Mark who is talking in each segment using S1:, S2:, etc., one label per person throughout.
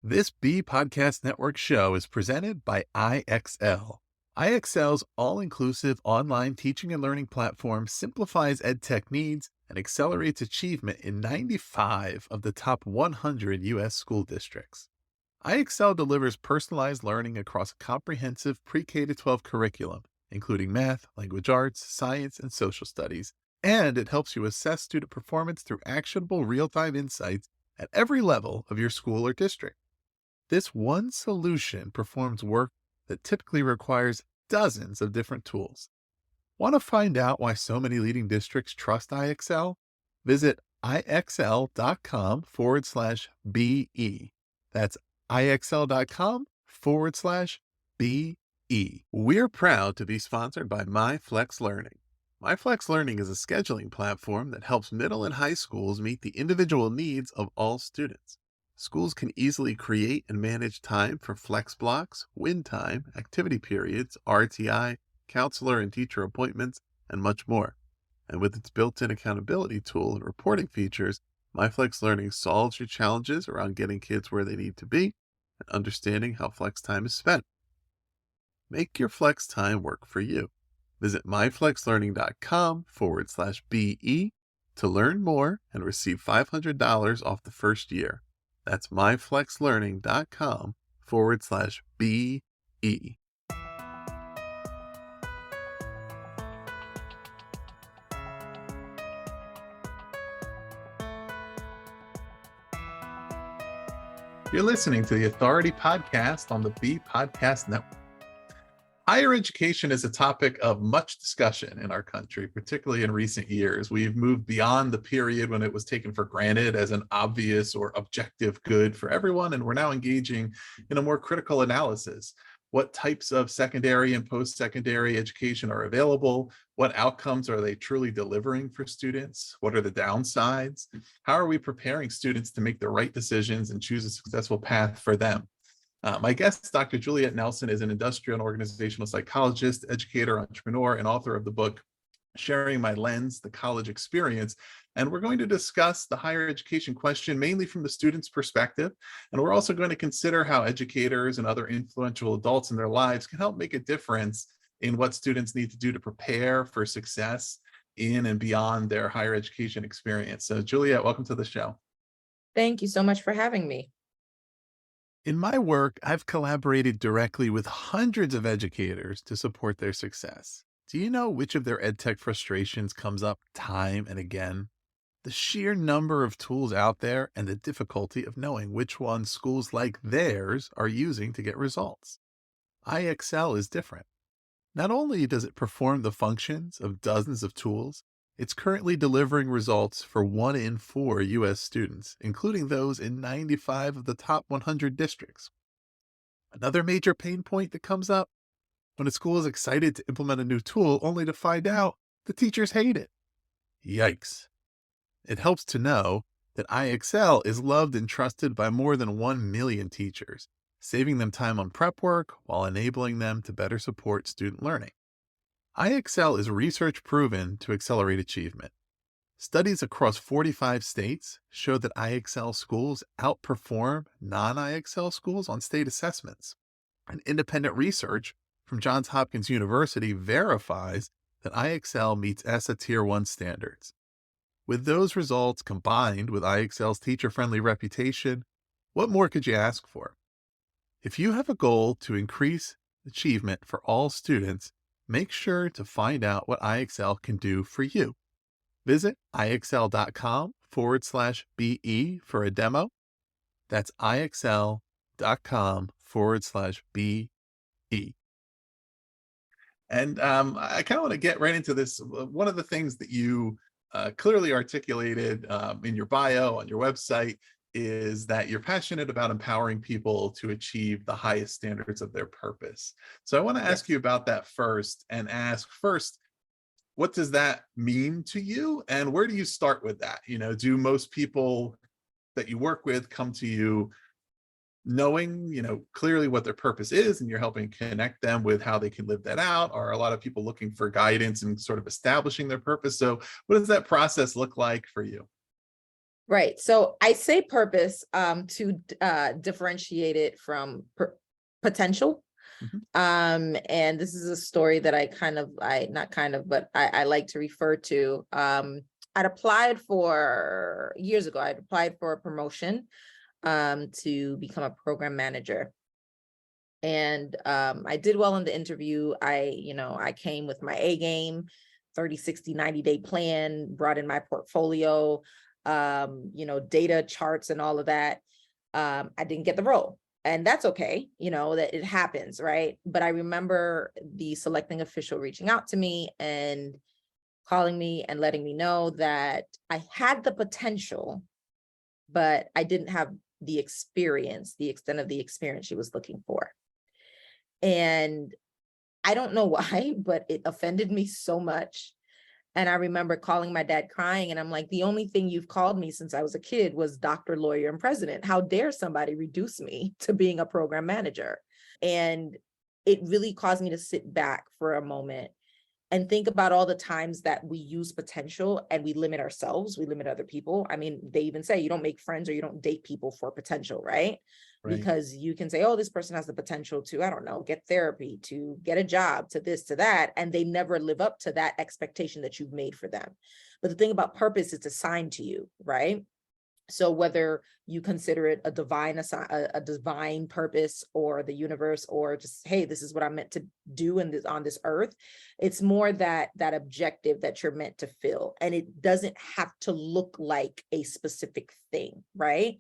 S1: This B Podcast Network show is presented by IXL. IXL's all-inclusive online teaching and learning platform simplifies edtech needs and accelerates achievement in 95 of the top 100 U.S. school districts. IXL delivers personalized learning across a comprehensive pre-K to 12 curriculum, including math, language arts, science, and social studies, and it helps you assess student performance through actionable real-time insights at every level of your school or district. This one solution performs work that typically requires dozens of different tools. Want to find out why so many leading districts trust IXL? Visit ixl.com/BE. That's ixl.com/BE. We're proud to be sponsored by MyFlex Learning. MyFlex Learning is a scheduling platform that helps middle and high schools meet the individual needs of all students. Schools can easily create and manage time for flex blocks, win time, activity periods, RTI, counselor and teacher appointments, and much more. And with its built-in accountability tool and reporting features, MyFlex Learning solves your challenges around getting kids where they need to be and understanding how flex time is spent. Make your flex time work for you. Visit myflexlearning.com/BE to learn more and receive $500 off the first year. That's myflexlearning.com/BE. You're listening to the Authority Podcast on the B Podcast Network. Higher education is a topic of much discussion in our country, particularly in recent years. We've moved beyond the period when it was taken for granted as an obvious or objective good for everyone, and we're now engaging in a more critical analysis. What types of secondary and post-secondary education are available? What outcomes are they truly delivering for students? What are the downsides? How are we preparing students to make the right decisions and choose a successful path for them? My guest, Dr. Juliette Nelson, is an industrial and organizational psychologist, educator, entrepreneur, and author of the book, Sharing My Lens, The College Experience. And we're going to discuss the higher education question mainly from the student's perspective. And we're also going to consider how educators and other influential adults in their lives can help make a difference in what students need to do to prepare for success in and beyond their higher education experience. So Juliette, welcome to the show.
S2: Thank you so much for having me.
S1: In my work, I've collaborated directly with hundreds of educators to support their success. Do you know which of their edtech frustrations comes up time and again? The sheer number of tools out there and the difficulty of knowing which ones schools like theirs are using to get results. IXL is different. Not only does it perform the functions of dozens of tools, it's currently delivering results for 1 in 4 U.S. students, including those in 95 of the top 100 districts. Another major pain point that comes up when a school is excited to implement a new tool only to find out the teachers hate it. Yikes. It helps to know that IXL is loved and trusted by more than 1 million teachers, saving them time on prep work while enabling them to better support student learning. IXL is research proven to accelerate achievement. Studies across 45 states show that IXL schools outperform non-IXL schools on state assessments. And independent research from Johns Hopkins University verifies that IXL meets ESSA Tier 1 standards. With those results combined with IXL's teacher-friendly reputation, what more could you ask for? If you have a goal to increase achievement for all students, make sure to find out what IXL can do for you. Visit ixl.com/BE for a demo. That's ixl.com/BE. And I kind of want to get right into this. One of the things that you clearly articulated in your bio on your website is that you're passionate about empowering people to achieve the highest standards of their purpose. So I want to ask you about that first and ask first, what does that mean to you? And where do you start with that? Do most people that you work with come to you knowing, clearly what their purpose is and you're helping connect them with how they can live that out? Or are a lot of people looking for guidance and sort of establishing their purpose? So what does that process look like for you?
S2: Right. So I say purpose to differentiate it from potential.
S1: Mhm.
S2: And this is a story that I not kind of, but I like to refer to. I'd applied for years ago, I'd applied for a promotion to become a program manager. And I did well in the interview. I came with my A game, 30, 60, 90-day plan, brought in my portfolio, data charts and all of that. I didn't get the role. And that's okay, that it happens, right? But I remember the selecting official reaching out to me and calling me and letting me know that I had the potential, but I didn't have the experience, the extent of the experience she was looking for. And I don't know why, but it offended me so much. And I remember calling my dad crying, and I'm like, the only thing you've called me since I was a kid was doctor, lawyer, and president. How dare somebody reduce me to being a program manager? And it really caused me to sit back for a moment and think about all the times that we use potential and we limit ourselves, we limit other people. I mean, they even say you don't make friends or you don't date people for potential, right?
S1: Right.
S2: Because you can say, oh, this person has the potential to, I don't know, get therapy, to get a job, to this, to that, and they never live up to that expectation that you've made for them. But the thing about purpose, it's assigned to you, right? So whether you consider it a divine purpose, or the universe, or just, hey, this is what I'm meant to do on this earth, it's more that objective that you're meant to fill. And it doesn't have to look like a specific thing, right?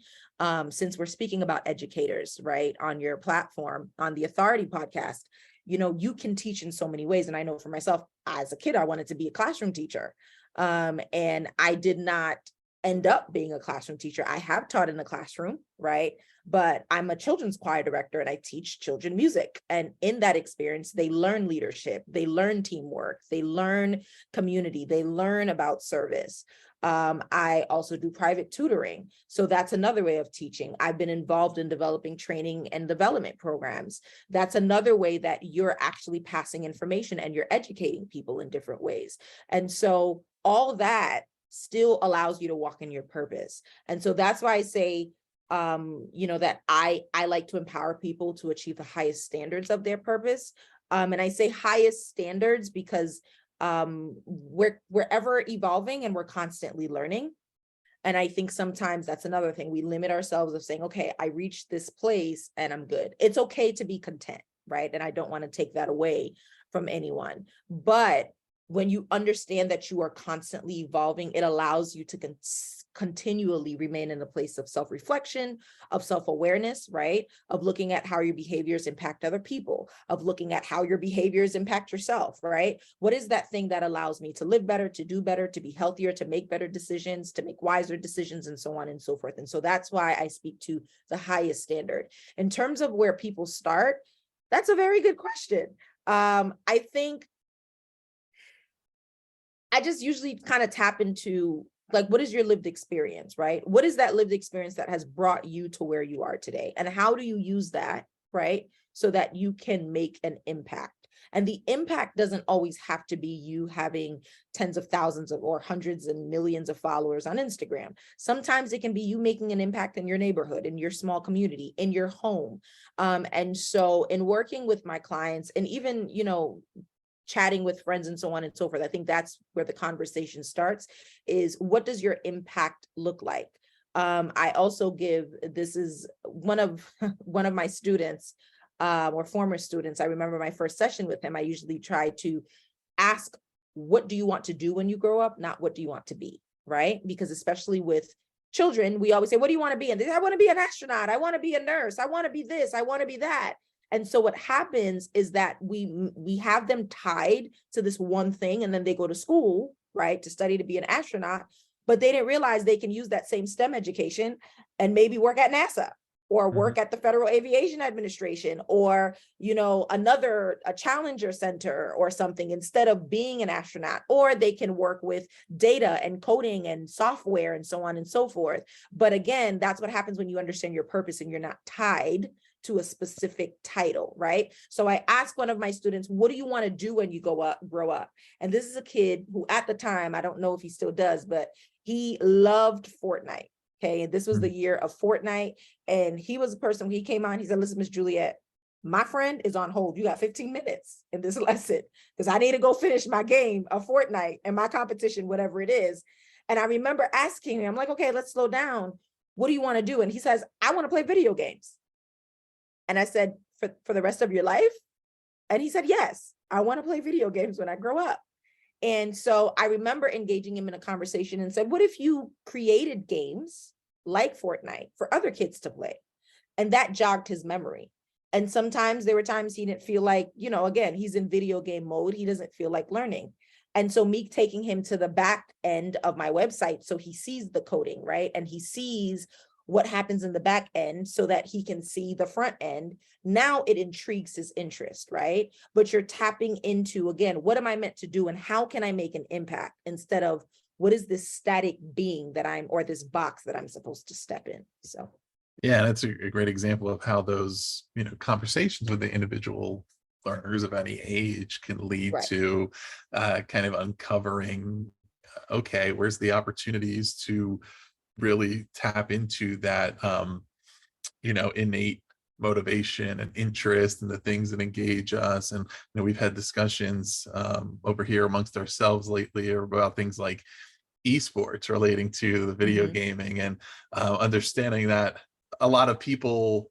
S2: Since we're speaking about educators, right, on your platform, on the Authority podcast, you can teach in so many ways. And I know for myself, as a kid, I wanted to be a classroom teacher. And I did not end up being a classroom teacher. I have taught in the classroom, right? But I'm a children's choir director and I teach children music. And in that experience, they learn leadership, they learn teamwork, they learn community, they learn about service. I also do private tutoring. So that's another way of teaching. I've been involved in developing training and development programs. That's another way that you're actually passing information and you're educating people in different ways. And so all that still allows you to walk in your purpose. And so that's why I say, that I like to empower people to achieve the highest standards of their purpose. And I say highest standards because we're ever evolving and we're constantly learning. And I think sometimes that's another thing. We limit ourselves of saying, okay, I reached this place and I'm good. It's okay to be content, right? And I don't want to take that away from anyone. But when you understand that you are constantly evolving, it allows you to continually remain in a place of self-reflection, of self-awareness, right? Of looking at how your behaviors impact other people, of looking at how your behaviors impact yourself, right? What is that thing that allows me to live better, to do better, to be healthier, to make better decisions, to make wiser decisions, and so on and so forth. And so that's why I speak to the highest standard. In terms of where people start, that's a very good question. I think I just usually kind of tap into, like, what is your lived experience, right? What is that lived experience that has brought you to where you are today? And how do you use that, right? So that you can make an impact. And the impact doesn't always have to be you having tens of thousands of or hundreds and millions of followers on Instagram. Sometimes it can be you making an impact in your neighborhood, in your small community, in your home. And so in working with my clients, and even, chatting with friends and so on and so forth, I think that's where the conversation starts, is what does your impact look like? I also this is one of my students, or former students. I remember my first session with him, I usually try to ask, what do you want to do when you grow up? Not what do you want to be, right? Because especially with children, we always say, what do you want to be? And they say, I want to be an astronaut. I want to be a nurse. I want to be this. I want to be that. And so what happens is that we have them tied to this one thing, and then they go to school, right, to study to be an astronaut, but they didn't realize they can use that same STEM education and maybe work at NASA, or
S1: Mhm.
S2: work at the Federal Aviation Administration, or, a Challenger Center or something, instead of being an astronaut. Or they can work with data and coding and software and so on and so forth. But again, that's what happens when you understand your purpose and you're not tied to a specific title, right? So I asked one of my students, what do you want to do when you grow up? And this is a kid who at the time, I don't know if he still does, but he loved Fortnite. Okay. And this was the year of Fortnite. And he was a person, when he came on, he said, listen, Miss Juliette, my friend is on hold. You got 15 minutes in this lesson because I need to go finish my game of Fortnite and my competition, whatever it is. And I remember asking him, I'm like, okay, let's slow down. What do you want to do? And he says, I want to play video games. And I said, for the rest of your life? And he said, yes, I want to play video games when I grow up. And so I remember engaging him in a conversation and said, what if you created games like Fortnite for other kids to play? And that jogged his memory. And sometimes there were times he didn't feel like, again, he's in video game mode. He doesn't feel like learning. And so me taking him to the back end of my website, so he sees the coding, right? And he sees what happens in the back end so that he can see the front end. Now it intrigues his interest, right? But you're tapping into, again, what am I meant to do and how can I make an impact instead of what is this static being or this box that I'm supposed to step in? So.
S1: Yeah, that's a great example of how those, conversations with the individual learners of any age can lead
S2: Right.
S1: to kind of uncovering, okay, where's the opportunities to really tap into that, innate motivation and interest and the things that engage us. And we've had discussions over here amongst ourselves lately about things like esports relating to the video gaming, and understanding that a lot of people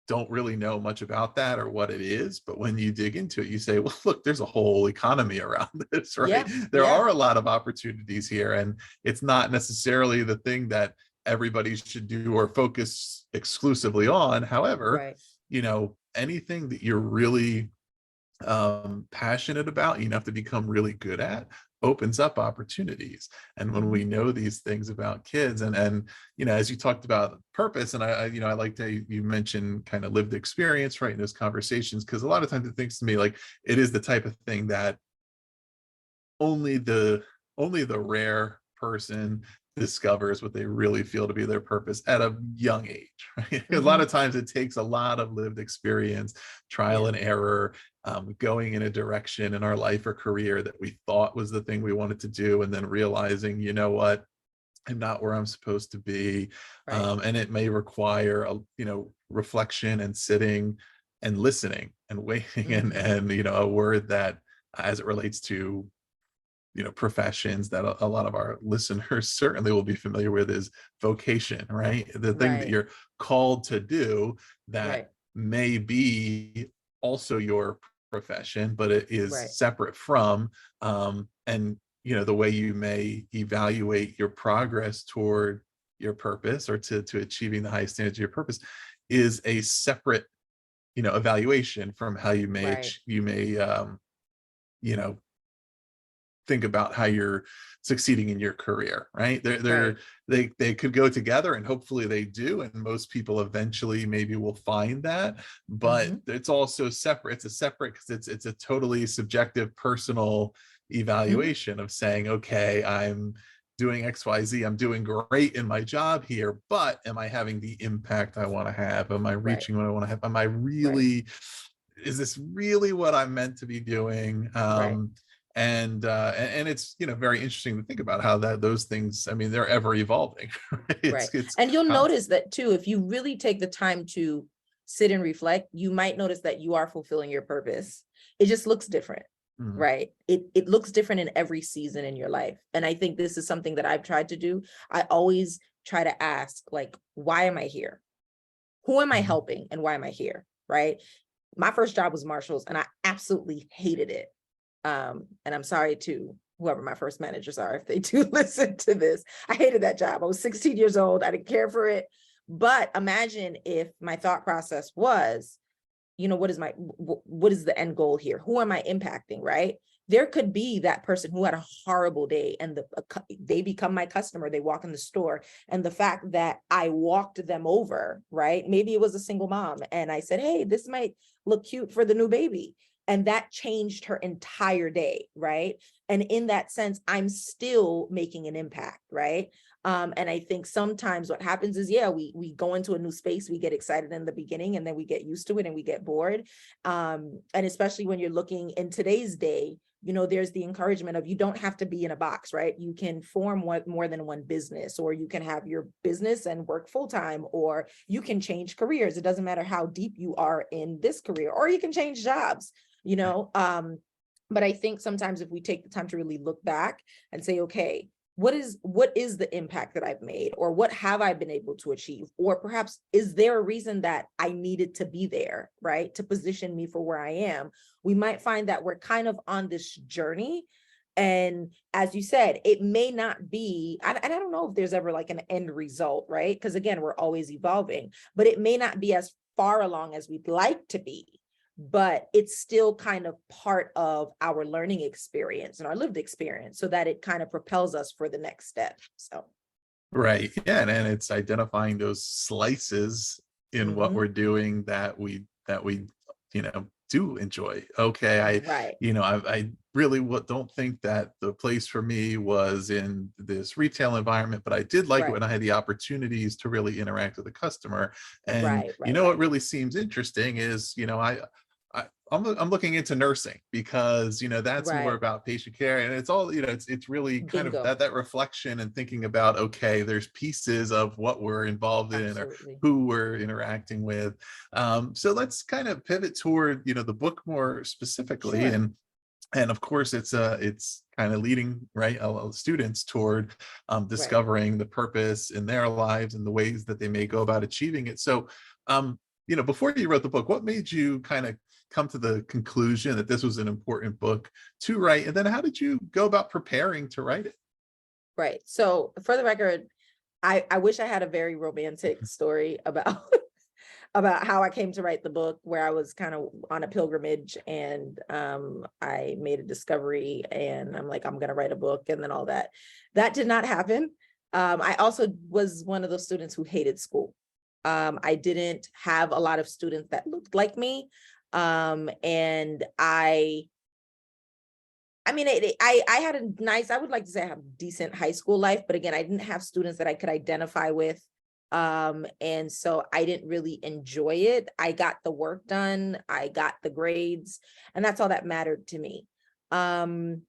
S1: don't really know much about that or what it is, but when you dig into it, you say, well, look, there's a whole economy around this, right?
S2: Yeah.
S1: There are a lot of opportunities here, and it's not necessarily the thing that everybody should do or focus exclusively on. However,
S2: Right.
S1: Anything that you're really passionate about, you have to become really good at, opens up opportunities. And when we know these things about kids, and as you talked about purpose, and I liked how you mentioned kind of lived experience, right, in those conversations, because a lot of times it thinks to me like it is the type of thing that only the rare person discovers what they really feel to be their purpose at a young age, right? A lot of times it takes a lot of lived experience, trial and error, going in a direction in our life or career that we thought was the thing we wanted to do, and then realizing, what, I'm not where I'm supposed to be.
S2: Right.
S1: And it may require reflection and sitting and listening and waiting, and a word that, as it relates to professions that a lot of our listeners certainly will be familiar with, is vocation, right? The thing that
S2: Right.
S1: you're called to do that
S2: Right.
S1: may be also your profession, but it is
S2: Right.
S1: separate from, and the way you may evaluate your progress toward your purpose, or to achieving the highest standards of your purpose, is a separate evaluation from how you may
S2: Right.
S1: you know think about how you're succeeding in your career, right?
S2: Right.
S1: They could go together, and hopefully they do, and most people eventually maybe will find that, but it's also separate. It's a separate, because it's a totally subjective, personal evaluation of saying, okay, I'm doing XYZ, I'm doing great in my job here, but am I having the impact I want to have? Am I
S2: Right.
S1: reaching what I want to have? Am I
S2: Right.
S1: really, is this really what I'm meant to be doing?
S2: Right.
S1: And it's very interesting to think about how those things, I mean, they're ever evolving. Right?
S2: Right.
S1: It's
S2: And you'll
S1: constant.
S2: notice that too, if you really take the time to sit and reflect, you might notice that you are fulfilling your purpose. It just looks different,
S1: Mhm.
S2: right? It looks different in every season in your life. And I think this is something that I've tried to do. I always try to ask, like, why am I here? Who am I
S1: Mhm.
S2: helping? And why am I here? Right. My first job was Marshall's and I absolutely hated it. And I'm sorry to whoever my first managers are, if they do listen to this. I hated that job. I was 16 years old. I didn't care for it. But imagine if my thought process was, what is the end goal here? Who am I impacting? Right. There could be that person who had a horrible day and they become my customer. They walk in the store, and the fact that I walked them over, right? Maybe it was a single mom and I said, hey, this might look cute for the new baby. And that changed her entire day, right? And in that sense, I'm still making an impact, right? And I think sometimes what happens is, yeah, we go into a new space, we get excited in the beginning, and then we get used to it and we get bored. And especially when you're looking in today's day, there's the encouragement of, you don't have to be in a box, right? You can form more than one business, or you can have your business and work full time, or you can change careers. It doesn't matter how deep you are in this career, or you can change jobs, you
S1: Right.
S2: know. But I think sometimes if we take the time to really look back and say, okay, what is the impact that I've made, or what have I been able to achieve, or perhaps is there a reason that I needed to be there, right, to position me for where I am? We might find that we're kind of on this journey, and as you said, it may not be, and I don't know if there's ever like an end result, right, because again, we're always evolving, but it may not be as far along as we'd like to be, but it's still kind of part of our learning experience and our lived experience, so that it kind of propels us for the next step. So,
S1: Right. Yeah, and it's identifying those slices in what
S2: mhm,
S1: we're doing that we do enjoy. Okay,
S2: right,
S1: I really don't think that the place for me was in this retail environment, but I did like it
S2: right,
S1: when I had the opportunities to really interact with the customer. And
S2: right, right,
S1: what
S2: right.
S1: really seems interesting is, I'm looking into nursing because that's more
S2: Right.
S1: about patient care, and it's all it's really kind of
S2: Bingo.
S1: that reflection and thinking about, okay, there's pieces of what we're involved in or
S2: Absolutely.
S1: who we're interacting with. So let's kind of pivot toward the book more specifically,
S2: Sure.
S1: and of course it's kind of leading right students toward
S2: Right.
S1: discovering the purpose in their lives and the ways that they may go about achieving it. So before you wrote the book, what made you kind of come to the conclusion that this was an important book to write, and then how did you go about preparing to write it?
S2: Right. So for the record, I wish I had a very romantic story about about how I came to write the book, where I was kind of on a pilgrimage, and I made a discovery, and I'm like, I'm gonna write a book, and then all that. That did not happen. I also was one of those students who hated school. I didn't have a lot of students that looked like me. And I mean, I had a nice, I would like to say I have a decent high school life, but again, I didn't have students that I could identify with. And so I didn't really enjoy it. I got the work done, I got the grades, and that's all that mattered to me. Um,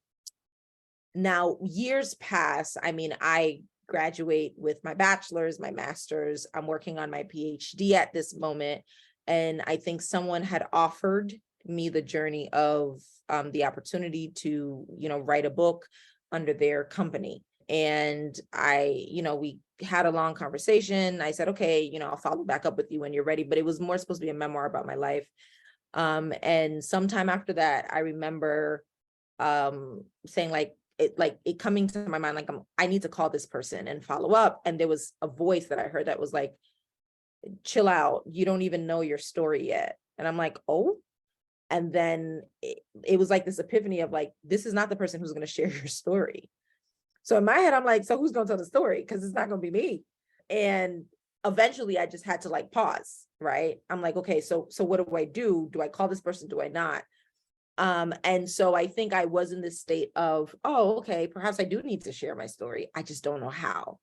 S2: Now years pass. I mean, I graduate with my bachelor's, my master's, I'm working on my PhD at this moment. And I think someone had offered me the journey of the opportunity to, write a book under their company. And we had a long conversation. I said, okay, I'll follow back up with you when you're ready. But it was more supposed to be a memoir about my life. And sometime after that, I remember saying like it coming to my mind, like, I need to call this person and follow up. And there was a voice that I heard that was like, chill out, you don't even know your story yet. And I'm like, oh. And then it was like this epiphany of like, this is not the person who's going to share your story. So in my head, I'm like, so who's going to tell the story, because it's not going to be me. And eventually I just had to like pause, right? I'm like, okay, so what do I call this person, do I not? And so I think I was in this state of, oh, okay, perhaps I do need to share my story, I just don't know how.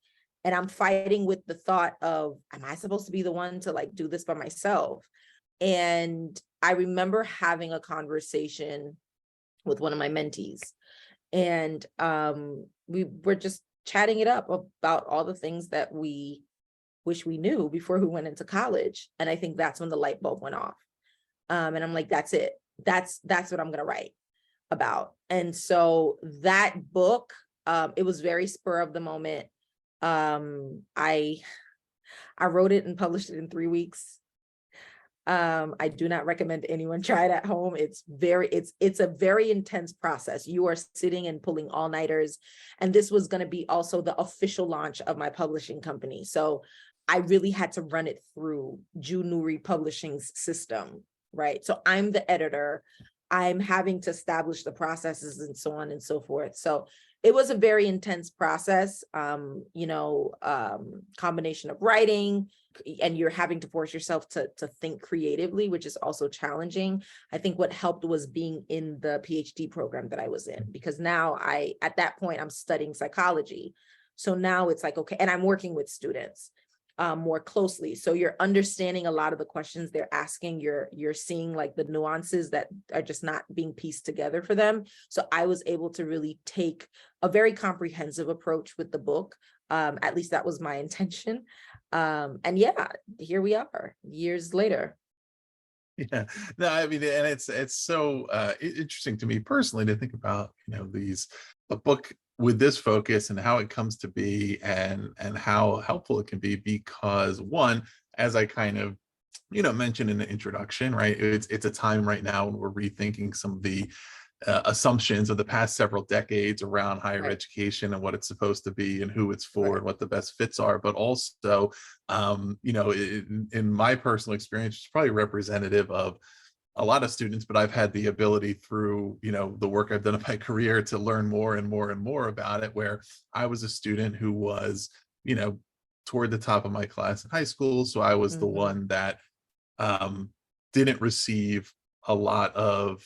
S2: And I'm fighting with the thought of, am I supposed to be the one to like do this by myself? And I remember having a conversation with one of my mentees, and we were just chatting it up about all the things that we wish we knew before we went into college. And I think that's when the light bulb went off. And I'm like, that's it. That's what I'm gonna write about. And so that book, it was very spur of the moment. I wrote it and published it in 3 weeks. I do not recommend anyone try it at home. It's a very intense process. You are sitting and pulling all-nighters. And this was going to be also the official launch of my publishing company. So I really had to run it through Junuri Publishing's system, right? So I'm the editor. I'm having to establish the processes and so on and so forth. So it was a very intense process, combination of writing, and you're having to force yourself to think creatively, which is also challenging. I think what helped was being in the PhD program that I was in, because now at that point, I'm studying psychology. So now it's like, okay, and I'm working with students more closely. So you're understanding a lot of the questions they're asking. You're seeing like the nuances that are just not being pieced together for them. So I was able to really take a very comprehensive approach with the book. At least that was my intention. And yeah, here we are years later.
S1: Yeah, no, I mean, and it's so interesting to me personally to think about, a book with this focus and how it comes to be, and how helpful it can be, because one, as I kind of mentioned in the introduction, right? It's a time right now when we're rethinking some of the assumptions of the past several decades around higher
S2: Right.
S1: education and what it's supposed to be and who it's for
S2: Right.
S1: and what the best fits are. But also, in my personal experience, it's probably representative of a lot of students, but I've had the ability through, the work I've done in my career to learn more and more and more about it, where I was a student who was, you know, toward the top of my class in high school. So I was the
S2: Mm-hmm.
S1: one that um, didn't receive a lot of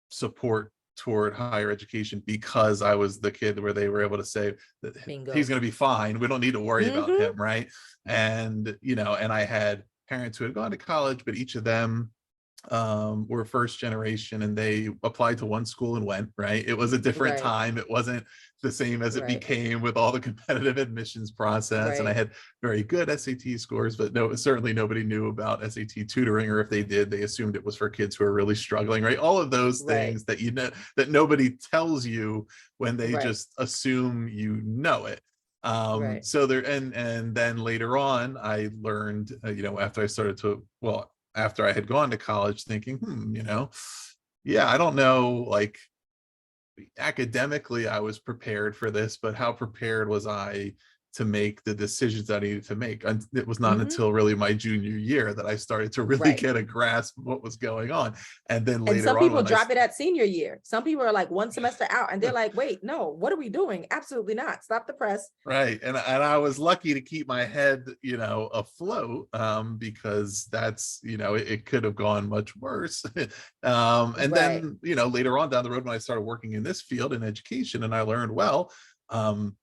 S1: support toward higher education, because I was the kid where they were able to say that he's
S2: Bingo.
S1: going to be fine. We don't need to worry about
S2: Mm-hmm.
S1: him, right? And and I had parents who had gone to college, but each of them were first generation, and they applied to one school and went, right? It was a different
S2: Right.
S1: time. It wasn't the same as it
S2: Right.
S1: became with all the competitive admissions process. And I
S2: Right.
S1: had very good SAT scores, but no, certainly nobody knew about SAT tutoring, or if they did, they assumed it was for kids who are really struggling, right? All of those
S2: Right.
S1: things that that nobody tells you when they
S2: Right.
S1: just assume it.
S2: Right.
S1: So there, and then later on I learned, after I started to, well, after I had gone to college, thinking, yeah, I don't know, like, academically I was prepared for this, but how prepared was I to make the decisions I needed to make? And it was not
S2: Mm-hmm.
S1: until really my junior year that I started to really
S2: Right.
S1: get a grasp of what was going on. And then
S2: And some
S1: later on
S2: people
S1: when I
S2: drop it at senior year. Some people are like one semester out and they're like, wait, no, what are we doing? Absolutely not. Stop the press.
S1: right, and I was lucky to keep my head, afloat, because that's, it could have gone much worse. And
S2: Right.
S1: then, later on down the road, when I started working in this field in education, and I learned, well, um,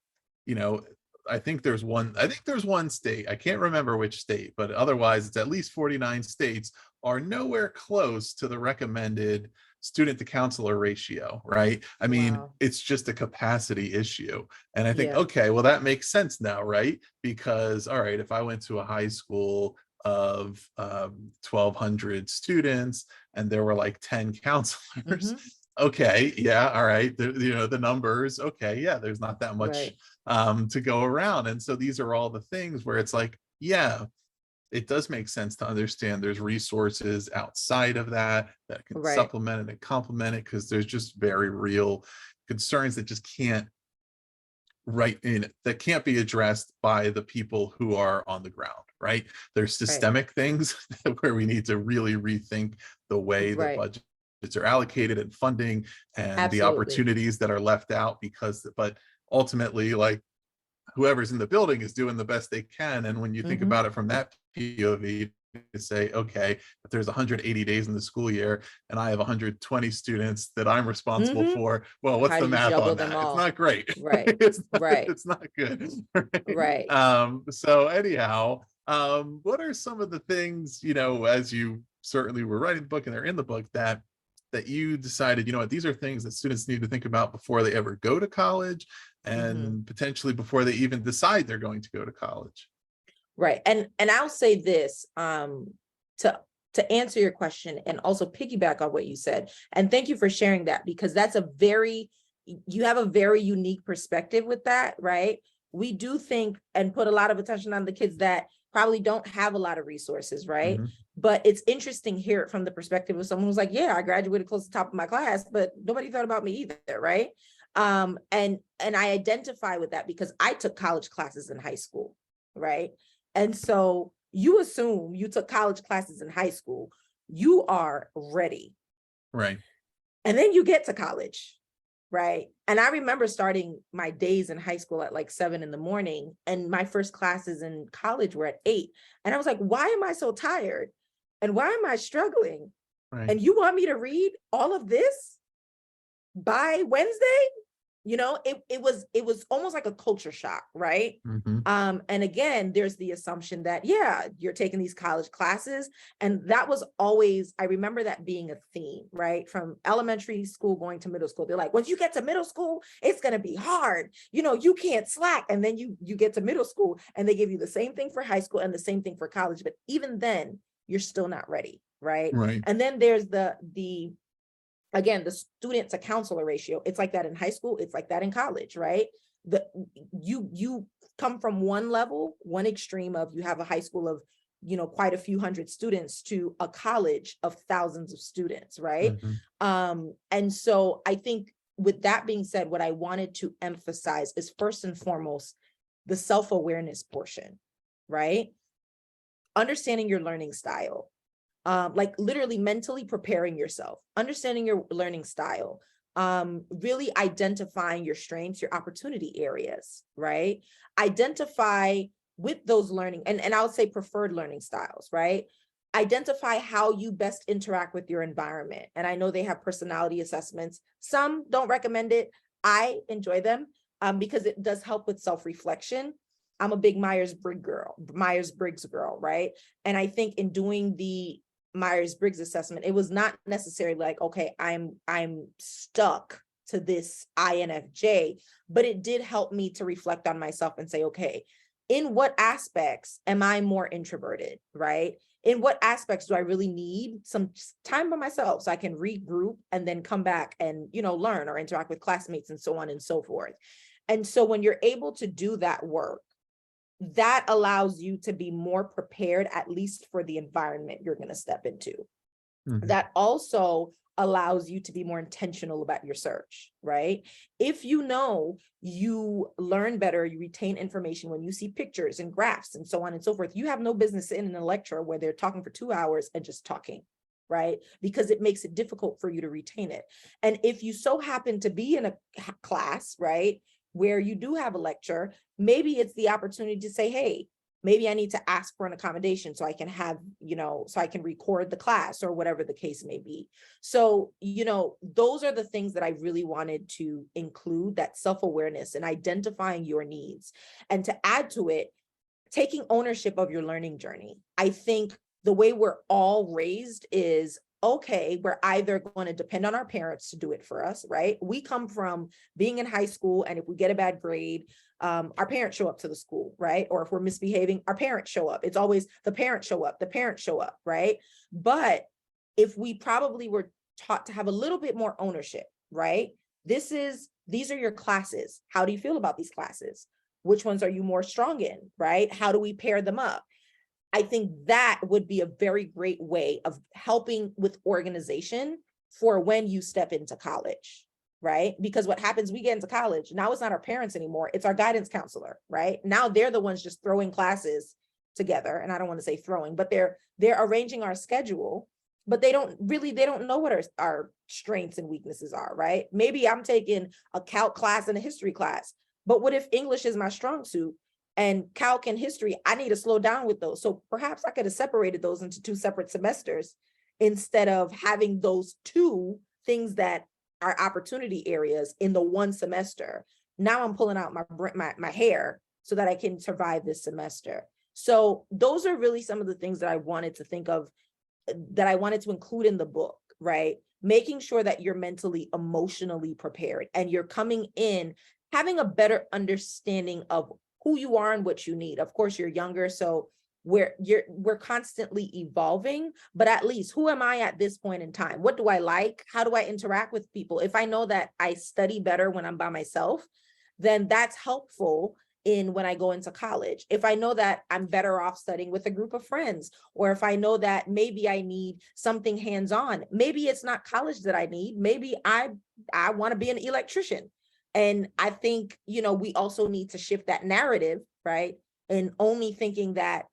S1: you know I think there's one state, I can't remember which state, but otherwise it's at least 49 states are nowhere close to the recommended student to counselor ratio, right? I mean,
S2: Wow.
S1: it's just a capacity issue. And I think,
S2: Yeah.
S1: okay, well, that makes sense now, right? Because, all right, if I went to a high school of 1,200 students and there were like 10 counselors,
S2: Mm-hmm.
S1: okay, yeah, all right, the numbers, okay, yeah, there's not that much
S2: Right.
S1: to go around. And so these are all the things where it's like, yeah, it does make sense to understand there's resources outside of that can
S2: Right.
S1: supplement it and complement it, because there's just very real concerns that just can't that can't be addressed by the people who are on the ground, right? There's
S2: Right.
S1: systemic things where we need to really rethink the way the
S2: Right.
S1: budgets are allocated and funding, and the
S2: Absolutely.
S1: opportunities that are left out, but ultimately, like, whoever's in the building is doing the best they can. And when you think
S2: Mm-hmm.
S1: about it from that POV, to say, okay, if there's 180 days in the school year and I have 120 students that I'm responsible
S2: Mm-hmm.
S1: for, well, what's
S2: How
S1: the
S2: do you
S1: math
S2: juggle
S1: on
S2: them
S1: that? It's
S2: all?
S1: not great.
S2: Right. Right.
S1: It's not good. Right?
S2: Right.
S1: So anyhow, what are some of the things, as you certainly were writing the book and they're in the book, that you decided, what, these are things that students need to think about before they ever go to college,
S2: Mm-hmm.
S1: and potentially before they even decide they're going to go to college?
S2: Right. And I'll say this, to answer your question and also piggyback on what you said. And thank you for sharing that, because that's you have a very unique perspective with that, right? We do think and put a lot of attention on the kids that probably don't have a lot of resources, right?
S1: Mhm.
S2: But it's interesting to hear it from the perspective of someone who's like, yeah, I graduated close to the top of my class, but nobody thought about me either, right? And I identify with that because I took college classes in high school, right? And so you assume you took college classes in high school, you are ready.
S1: Right.
S2: And then you get to college, right? And I remember starting my days in high school at like 7 in the morning, and my first classes in college were at 8. And I was like, why am I so tired? And why am I struggling?
S1: Right.
S2: And you want me to read all of this by Wednesday? it was almost like a culture shock, right?
S1: Hmm.
S2: And again, there's the assumption that, yeah, you're taking these college classes. And that was always, I remember that being a theme, right? From elementary school going to middle school. They're like, once you get to middle school, it's going to be hard. You can't slack. And then you get to middle school and they give you the same thing for high school and the same thing for college. But even then, you're still not ready, right?
S1: Right.
S2: And then there's the again, the student to counselor ratio. It's like that in high school. It's like that in college, right? The you come from one level, one extreme of, you have a high school of, quite a few hundred students, to a college of thousands of students, right?
S1: Hmm.
S2: And so I think, with that being said, what I wanted to emphasize is, first and foremost, the self-awareness portion, right? Understanding your learning style, like literally mentally preparing yourself, understanding your learning style, really identifying your strengths, your opportunity areas, right? Identify with those learning, and I would say preferred learning styles, right? Identify how you best interact with your environment. And I know they have personality assessments. Some don't recommend it. I enjoy them, because it does help with self-reflection. I'm a big Myers-Briggs girl, right? And I think in doing the Myers-Briggs assessment, it was not necessarily like, okay, I'm stuck to this INFJ, but it did help me to reflect on myself and say, okay, in what aspects am I more introverted, right? In what aspects do I really need some time by myself so I can regroup and then come back and, learn or interact with classmates and so on and so forth. And so when you're able to do that work, that allows you to be more prepared, at least for the environment you're going to step into.
S1: Hmm.
S2: That also allows you to be more intentional about your search, right? If you learn better, you retain information when you see pictures and graphs and so on and so forth. You have no business in a lecture where they're talking for 2 hours and just talking, right? Because it makes it difficult for you to retain it. And if you so happen to be in a class, right, where you do have a lecture, maybe it's the opportunity to say, hey, maybe I need to ask for an accommodation so I can have, so I can record the class, or whatever the case may be. So, those are the things that I really wanted to include, that self-awareness and identifying your needs. And to add to it, taking ownership of your learning journey. I think the way we're all raised is, okay, we're either going to depend on our parents to do it for us, right? We come from being in high school, and if we get a bad grade, our parents show up to the school, right? Or if we're misbehaving, our parents show up. It's always the parents show up, right? But if we probably were taught to have a little bit more ownership, right? These are your classes. How do you feel about these classes? Which ones are you more strong in, right? How do we pair them up? I think that would be a very great way of helping with organization for when you step into college, right? Because what happens, we get into college, now it's not our parents anymore, it's our guidance counselor, right? Now they're the ones just throwing classes together. And I don't want to say throwing, but they're arranging our schedule, but they don't know what our strengths and weaknesses are, right? Maybe I'm taking a calc class and a history class, but what if English is my strong suit? And calc and history, I need to slow down with those. So perhaps I could have separated those into 2 separate semesters instead of having those 2 things that are opportunity areas in the 1 semester. Now I'm pulling out my hair so that I can survive this semester. So those are really some of the things that I wanted to think of, that I wanted to include in the book, right? Making sure that you're mentally, emotionally prepared, and you're coming in having a better understanding of who you are and what you need. Of course, you're younger, so we're constantly evolving, but at least, who am I at this point in time? What do I like? How do I interact with people? If I know that I study better when I'm by myself, then that's helpful in when I go into college. If I know that I'm better off studying with a group of friends, or if I know that maybe I need something hands-on, maybe it's not college that I need, maybe I want to be an electrician. And I think, we also need to shift that narrative, right? And only thinking that,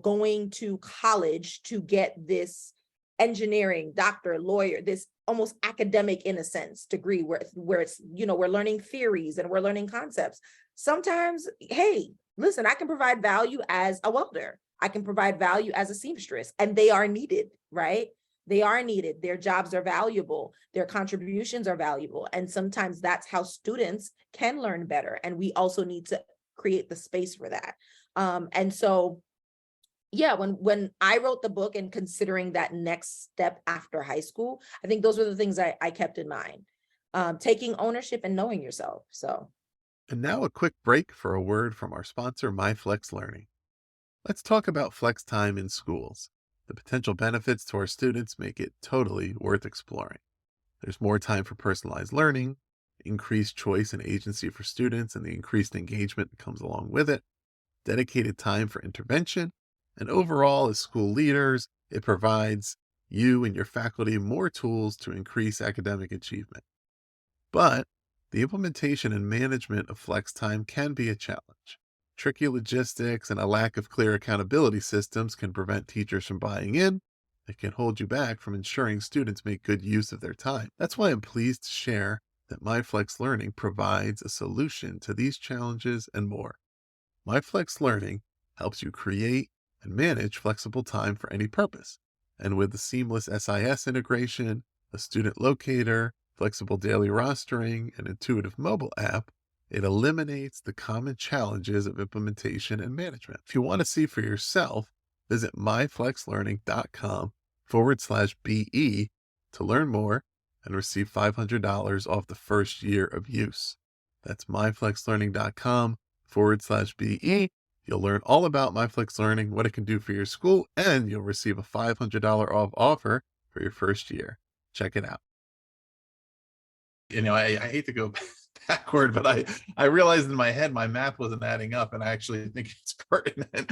S2: going to college to get this engineering, doctor, lawyer, this almost academic, in a sense, degree where it's, we're learning theories and we're learning concepts. Sometimes, hey, listen, I can provide value as a welder. I can provide value as a seamstress, and they are needed, right? They are needed. Their jobs are valuable. Their contributions are valuable. And sometimes that's how students can learn better. And we also need to create the space for that. And so, yeah, when I wrote the book and considering that next step after high school, I think those were the things I kept in mind. Taking ownership and knowing yourself. So,
S1: And now a quick break for a word from our sponsor, MyFlex Learning. Let's talk about flex time in schools. The potential benefits to our students make it totally worth exploring. There's more time for personalized learning, increased choice and agency for students, and the increased engagement that comes along with it, dedicated time for intervention, and overall, as school leaders, it provides you and your faculty more tools to increase academic achievement. But the implementation and management of flex time can be a challenge. Tricky logistics and a lack of clear accountability systems can prevent teachers from buying in. It can hold you back from ensuring students make good use of their time. That's why I'm pleased to share that MyFlex Learning provides a solution to these challenges and more. MyFlex Learning helps you create and manage flexible time for any purpose. And with the seamless SIS integration, a student locator, flexible daily rostering, and intuitive mobile app, it eliminates the common challenges of implementation and management. If you want to see for yourself, visit myflexlearning.com/BE to learn more and receive $500 off the first year of use. That's myflexlearning.com/BE. You'll learn all about MyFlex Learning, what it can do for your school, and you'll receive a $500 off offer for your first year. Check it out. I hate to go backward, but I realized in my head my math wasn't adding up, and I actually think it's pertinent.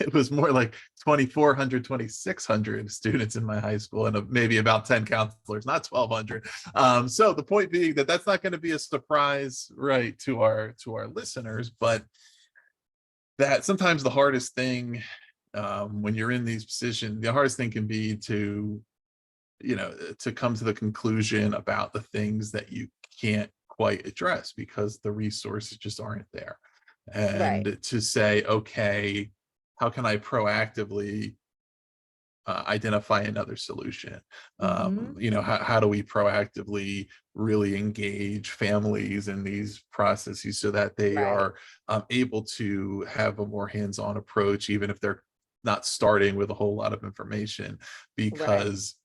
S1: It was more like 2,400, 2,600 students in my high school, and maybe about 10 counselors, not 1,200. So the point being that that's not going to be a surprise, right, to our listeners, but that sometimes the hardest thing when you're in these positions, the hardest thing can be to come to the conclusion about the things that you can't quite address because the resources just aren't there.
S2: right.
S1: And to say, okay, how can I proactively identify another solution?
S2: Mm-hmm.
S1: How do we proactively really engage families in these processes so that they
S2: Right.
S1: are able to have a more hands-on approach, even if they're not starting with a whole lot of information,
S2: Right.
S1: because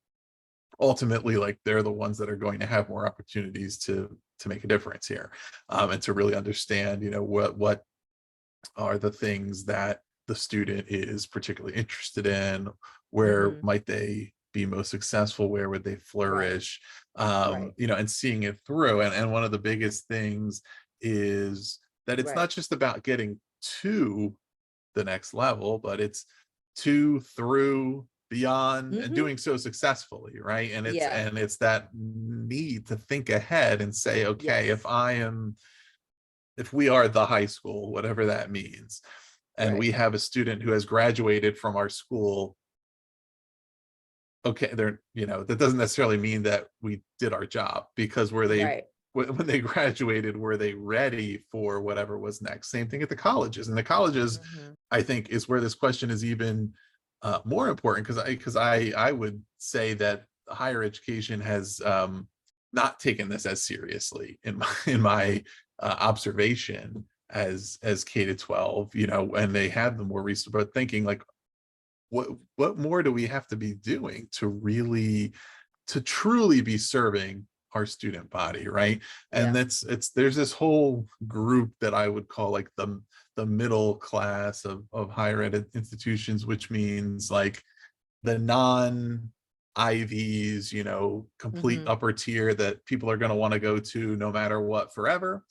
S1: ultimately, like, they're the ones that are going to have more opportunities to make a difference here, and to really understand, what are the things that the student is particularly interested in, where
S2: Mm-hmm.
S1: might they be most successful, where would they
S2: Right.
S1: flourish,
S2: Right.
S1: and seeing it through. And one of the biggest things is that it's not
S2: Right.
S1: just about getting to the next level, but it's to, through, beyond, and
S2: Mm-hmm.
S1: doing so successfully, right? And it's
S2: Yeah.
S1: and it's that need to think ahead and say, okay,
S2: Yes.
S1: if we are the high school, whatever that means, and
S2: Right.
S1: we have a student who has graduated from our school, okay, that doesn't necessarily mean that we did our job, because
S2: Right.
S1: when they graduated, were they ready for whatever was next? Same thing at the colleges. And the colleges,
S2: Mm-hmm.
S1: I think, is where this question is even more important, because I would say that higher education has not taken this as seriously in my observation as K to 12, and they have the more recent, but thinking like, what more do we have to be doing to truly be serving our student body, right? And
S2: Yeah.
S1: there's this whole group that I would call like the middle class of higher ed institutions, which means like the non Ivies, complete
S2: Mm-hmm.
S1: upper tier that people are going to want to go to no matter what forever.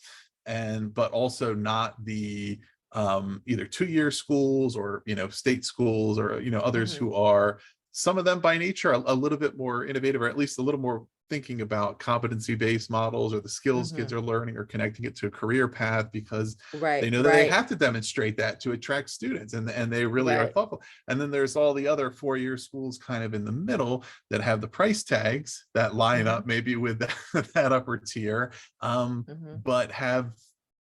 S1: But also not the either 2-year schools, or state schools, or others
S2: Mm-hmm.
S1: who are, some of them by nature, a little bit more innovative, or at least a little more thinking about competency based models, or the skills kids
S2: Mm-hmm.
S1: are learning, or connecting it to a career path, because they
S2: Right.
S1: know that they
S2: Right.
S1: have to demonstrate that to attract students, and they really are
S2: Right.
S1: thoughtful. And then there's all the other 4-year schools kind of in the middle that have the price tags that line
S2: Mm-hmm.
S1: up maybe with that upper tier,
S2: Mm-hmm.
S1: but have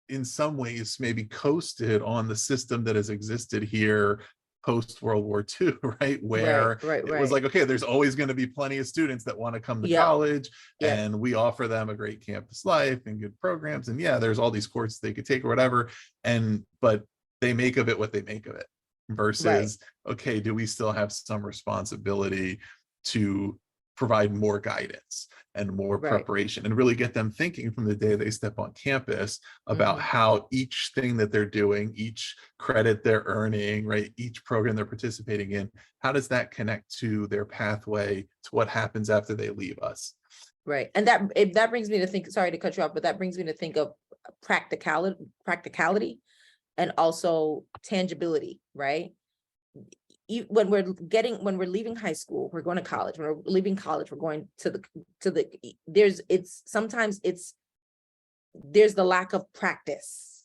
S1: in some ways maybe coasted on the system that has existed here post World War II, right?
S2: Right,
S1: Where
S2: right,
S1: it was
S2: right.
S1: like, okay, there's always going to be plenty of students that want to come to
S2: Yep,
S1: college,
S2: yep,
S1: and we offer them a great campus life and good programs. And yeah, there's all these courses they could take or whatever. But they make of it what they make of it,
S2: right,
S1: versus, okay, do we still have some responsibility to provide more guidance and more
S2: right.
S1: preparation and really get them thinking from the day they step on campus about
S2: Hmm.
S1: how each thing that they're doing, each credit they're earning, right, each program they're participating in, how does that connect to their pathway to what happens after they leave us?
S2: Right. And that brings me to think, sorry to cut you off, but that brings me to think of practicality and also tangibility, right? When we're leaving high school, we're going to college. When we're leaving college, we're going to the sometimes there's the lack of practice,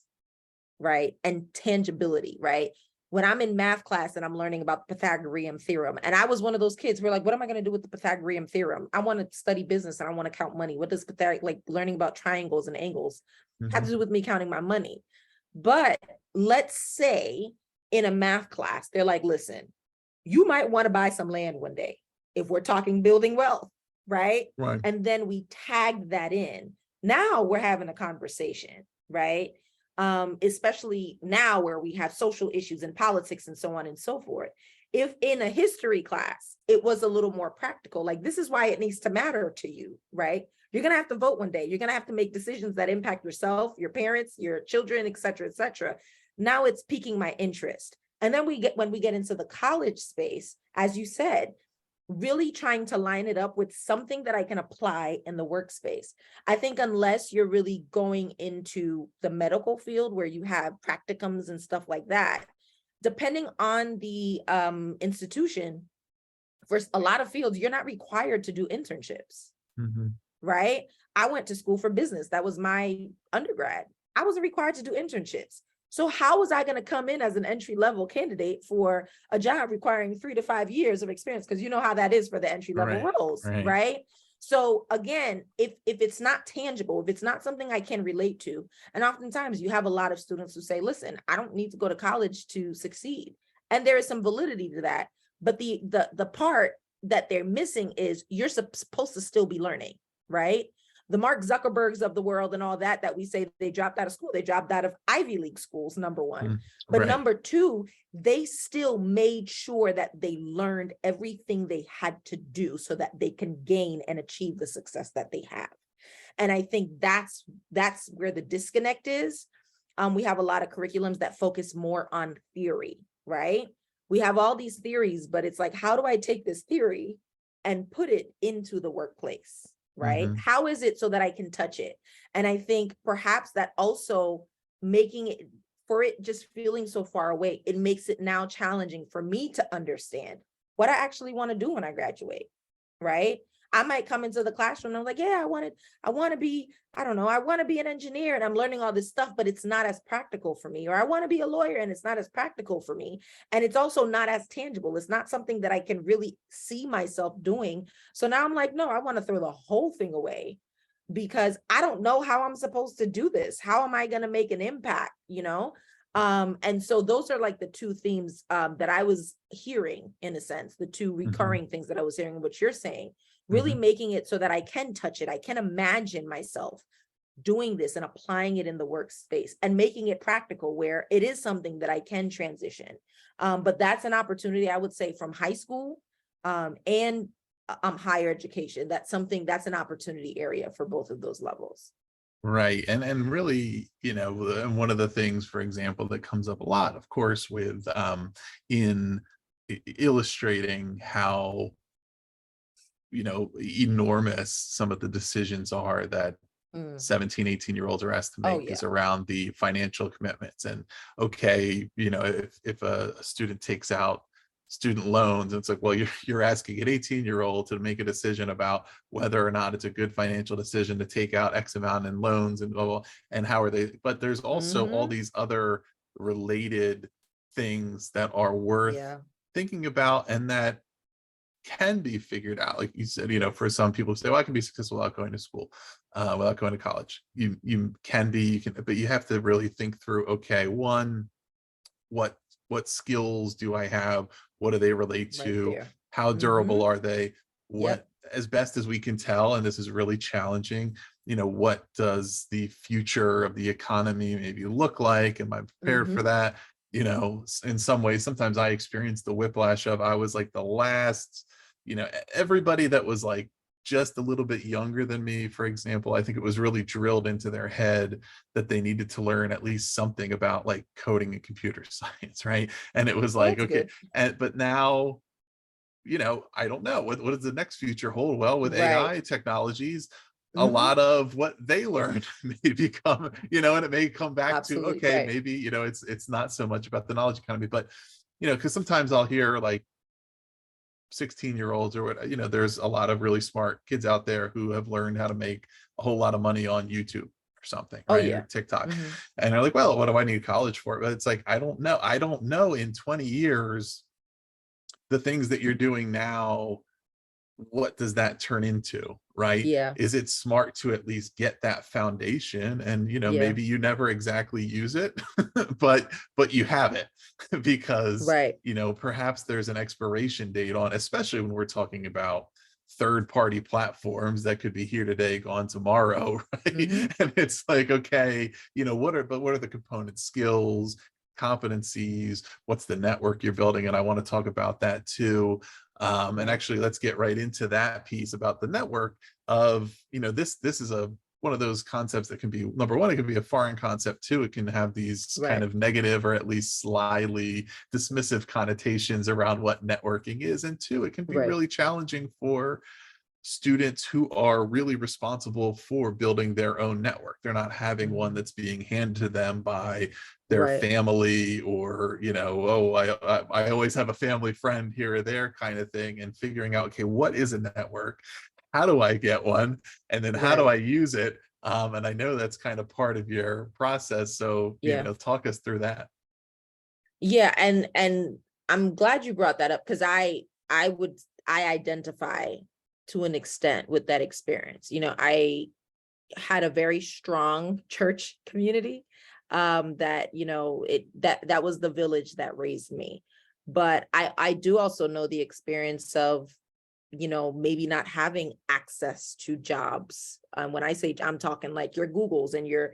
S2: right? And tangibility, right? When I'm in math class and I'm learning about the Pythagorean theorem, and I was one of those kids who were like, what am I going to do with the Pythagorean theorem? I want to study business and I want to count money. What does like learning about triangles and angles have to
S1: Mhm.
S2: do with me counting my money? But let's say in a math class, they're like, listen, you might want to buy some land one day if we're talking building wealth, right?
S1: Right.
S2: And then we tag that in. Now we're having a conversation, right? Especially now where we have social issues and politics and so on and so forth. If in a history class, it was a little more practical, like this is why it needs to matter to you, right? You're going to have to vote one day. You're going to have to make decisions that impact yourself, your parents, your children, et cetera, et cetera. Now it's piquing my interest. And then when we get into the college space, as you said, really trying to line it up with something that I can apply in the workspace. I think unless you're really going into the medical field where you have practicums and stuff like that, depending on the institution, for a lot of fields, you're not required to do internships,
S1: Mhm.
S2: right? I went to school for business. That was my undergrad. I wasn't required to do internships. So how was I going to come in as an entry level candidate for a job requiring 3 to 5 years of experience? Because you know how that is for the entry level
S1: Right.
S2: roles,
S1: Right.
S2: right? So again, if it's not tangible, if it's not something I can relate to, and oftentimes you have a lot of students who say, listen, I don't need to go to college to succeed. And there is some validity to that. But the part that they're missing is you're supposed to still be learning, right? The Mark Zuckerbergs of the world and all that we say they dropped out of school, they dropped out of Ivy League schools, number one.
S1: Mm.
S2: But
S1: Right.
S2: number two, they still made sure that they learned everything they had to do so that they can gain and achieve the success that they have. And I think that's where the disconnect is. We have a lot of curriculums that focus more on theory, right? We have all these theories, but it's like, how do I take this theory and put it into the workplace, right?
S1: Mhm.
S2: How is it so that I can touch it? And I think perhaps that also making it, for it just feeling so far away, it makes it now challenging for me to understand what I actually want to do when I graduate, right? I might come into the classroom and I'm like, yeah, I want to be, I don't know, I want to be an engineer and I'm learning all this stuff, but it's not as practical for me. Or I want to be a lawyer and it's not as practical for me. And it's also not as tangible. It's not something that I can really see myself doing. So now I'm like, no, I want to throw the whole thing away because I don't know how I'm supposed to do this. How am I going to make an impact, you know? And so those are like the two themes that I was hearing, in a sense, the two
S1: Mhm.
S2: recurring things that I was hearing, what you're saying, really
S1: Mhm.
S2: making it so that I can touch it. I can imagine myself doing this and applying it in the workspace and making it practical where it is something that I can transition. But that's an opportunity, I would say, from high school and higher education. That's an opportunity area for both of those levels.
S1: Right. And really, and one of the things, for example, that comes up a lot, of course, with in illustrating how, enormous some of the decisions are that
S2: Mm.
S1: 17, 18-year-olds are asked to
S2: Oh
S1: make, is
S2: yeah.
S1: around the financial commitments. And okay, if a student takes out student loans, it's like, well, you're asking an 18-year-old to make a decision about whether or not it's a good financial decision to take out X amount in loans and blah, blah, and how are they, but there's also all
S2: Hmm.
S1: these other related things that are worth
S2: Yeah.
S1: thinking about and that can be figured out. Like you said, for some people who say, well, I can be successful without going to school, without going to college. You can be, but you have to really think through, okay, one, what what skills do I have? What do they relate
S2: Right
S1: to?
S2: there.
S1: How durable
S2: Mm-hmm.
S1: are they?
S2: Yep.
S1: What, as best as we can tell, and this is really challenging, what does the future of the economy maybe look like? Am I prepared for
S2: Mm-hmm.
S1: that? In some ways, sometimes I experienced the whiplash of, I was like the last, everybody that was like just a little bit younger than me, for example, I think it was really drilled into their head that they needed to learn at least something about like coding and computer science, right? And it was
S2: Well,
S1: like,
S2: that's
S1: okay,
S2: good.
S1: but now, I don't know what does the next future hold. Well, with
S2: Right.
S1: AI technologies, a
S2: Mm-hmm.
S1: lot of what they learned may become, and it may come back to,
S2: Absolutely
S1: okay,
S2: right.
S1: maybe, it's not so much about the knowledge economy, but because sometimes I'll hear like 16-year-olds or what, there's a lot of really smart kids out there who have learned how to make a whole lot of money on YouTube or something,
S2: Oh
S1: right? Or
S2: yeah.
S1: TikTok.
S2: Mm-hmm.
S1: And they're like, well, what do I need college for? But it's like, I don't know. I don't know in 20 years, the things that you're doing now, what does that turn into, right?
S2: Yeah.
S1: Is it smart to at least get that foundation, and
S2: Yeah.
S1: maybe you never exactly use it, but you have it because
S2: Right.
S1: perhaps there's an expiration date on, especially when we're talking about third party platforms that could be here today, gone tomorrow, right?
S2: Mm-hmm.
S1: And it's like, okay, what are the component skills, competencies, what's the network you're building? And I want to talk about that too. And
S2: Right.
S1: actually, let's get right into that piece about the network of, this is one of those concepts that can be, number one, it can be a foreign concept too. It can have these kind
S2: Right.
S1: of negative or at least slyly dismissive connotations around what networking is. And two, it can be
S2: Right.
S1: really challenging for students who are really responsible for building their own network. They're not having one
S2: Mm-hmm.
S1: that's being handed to them by their
S2: Right.
S1: family, or oh, I always have a family friend here or there kind of thing, and figuring out, okay, what is a network? How do I get one? And then how do
S2: Right.
S1: I use it? And I know that's kind of part of your process. So,
S2: Yeah.
S1: talk us through that.
S2: Yeah. And I'm glad you brought that up because I identify to an extent with that experience. I had a very strong church community, that that was the village that raised me. But I do also know the experience of maybe not having access to jobs. When I say, I'm talking like your Googles and you're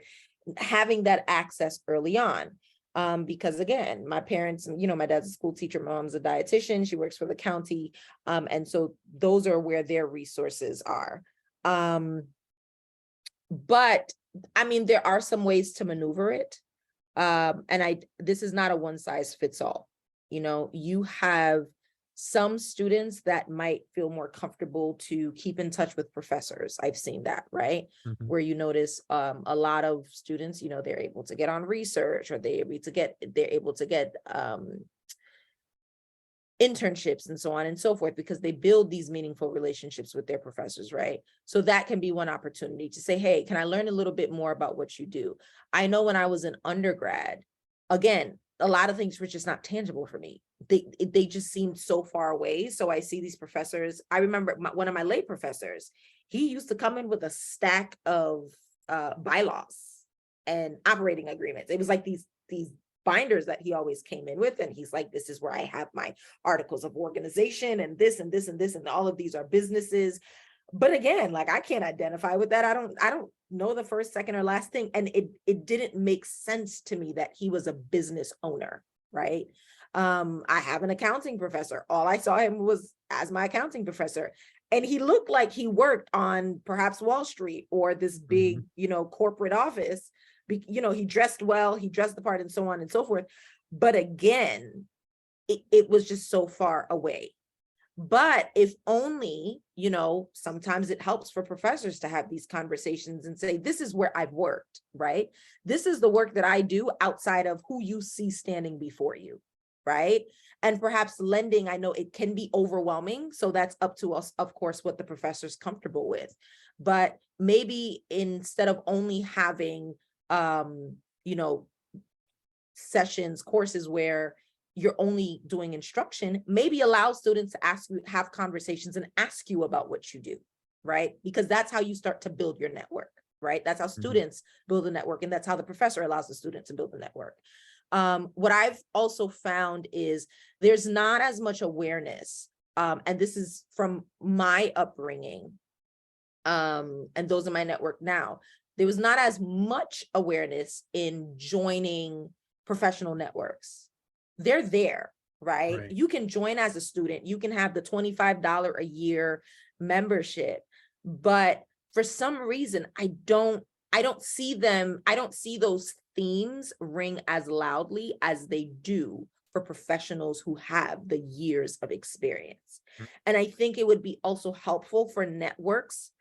S2: having that access early on. Because again, my parents, my dad's a school teacher, my mom's a dietitian, she works for the county. And so those are where their resources are. Um, but I mean, there are some ways to maneuver it. And this is not a one size fits all. You have some students that might feel more comfortable to keep in touch with professors. I've seen that, right?
S1: Mhm.
S2: Where you notice a lot of students, they're able to get on research, or they're able to get internships and so on and so forth, because they build these meaningful relationships with their professors, right? So that can be one opportunity to say, hey, can I learn a little bit more about what you do? I know when I was an undergrad, again, a lot of things were just not tangible for me. They just seemed so far away. So I see these professors. I remember one of my late professors, he used to come in with a stack of bylaws and operating agreements. It was like these binders that he always came in with, and he's like, this is where I have my articles of organization and this and this and this, and all of these are businesses. But again, like, I can't identify with that. I don't know the first, second, or last thing. And it didn't make sense to me that he was a business owner, right? I have an accounting professor. All I saw him was as my accounting professor. And he looked like he worked on perhaps Wall Street or this big,
S1: Mhm.
S2: corporate office. He dressed well, he dressed the part, and so on and so forth. But again, it was just so far away. But if only, sometimes it helps for professors to have these conversations and say, this is where I've worked, right? This is the work that I do outside of who you see standing before you, right? And perhaps lending, I know it can be overwhelming. So that's up to us, of course, what the professor's comfortable with. But maybe instead of only having, um, you know, sessions, courses where you're only doing instruction, maybe allow students to ask you, have conversations and ask you about what you do, right? Because that's how you start to build your network, right? That's how
S1: Mhm.
S2: students build a network, and that's how the professor allows the student to build a network. What I've also found is there's not as much awareness, and this is from my upbringing, and those in my network now. There was not as much awareness in joining professional networks. They're there, right?
S1: Right.
S2: You can join as a student, you can have the $25 a year membership, but for some reason, I don't see them, I don't see those themes ring as loudly as they do for professionals who have the years of experience.
S1: Mm.
S2: And I think it would be also helpful for networks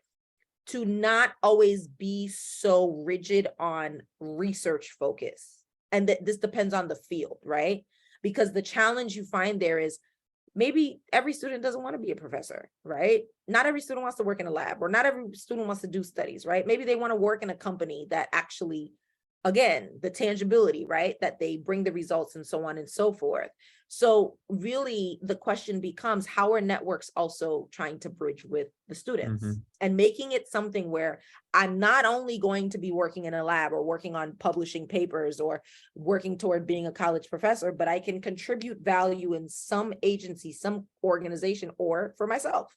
S2: to not always be so rigid on research focus. And that this depends on the field, right? Because the challenge you find there is maybe every student doesn't want to be a professor, right? Not every student wants to work in a lab, or not every student wants to do studies, right? Maybe they want to work in a company that actually, again, the tangibility, right? That they bring the results and so on and so forth. So really the question becomes, how are networks also trying to bridge with the students
S1: Mhm.
S2: and making it something where I'm not only going to be working in a lab or working on publishing papers or working toward being a college professor, but I can contribute value in some agency, some organization, or for myself.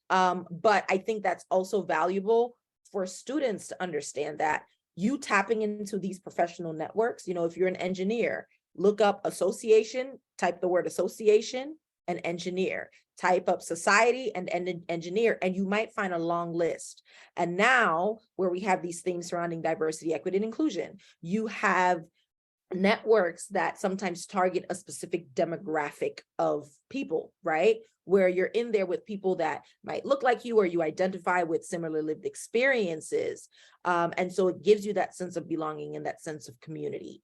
S2: But I think that's also valuable for students to understand that you tapping into these professional networks, if you're an engineer, look up association, type the word association and engineer, type up society and engineer, and you might find a long list. And now, where we have these themes surrounding diversity, equity, and inclusion, you have networks that sometimes target a specific demographic of people, right? Where you're in there with people that might look like you, or you identify with similar lived experiences. And so it gives you that sense of belonging and that sense of community.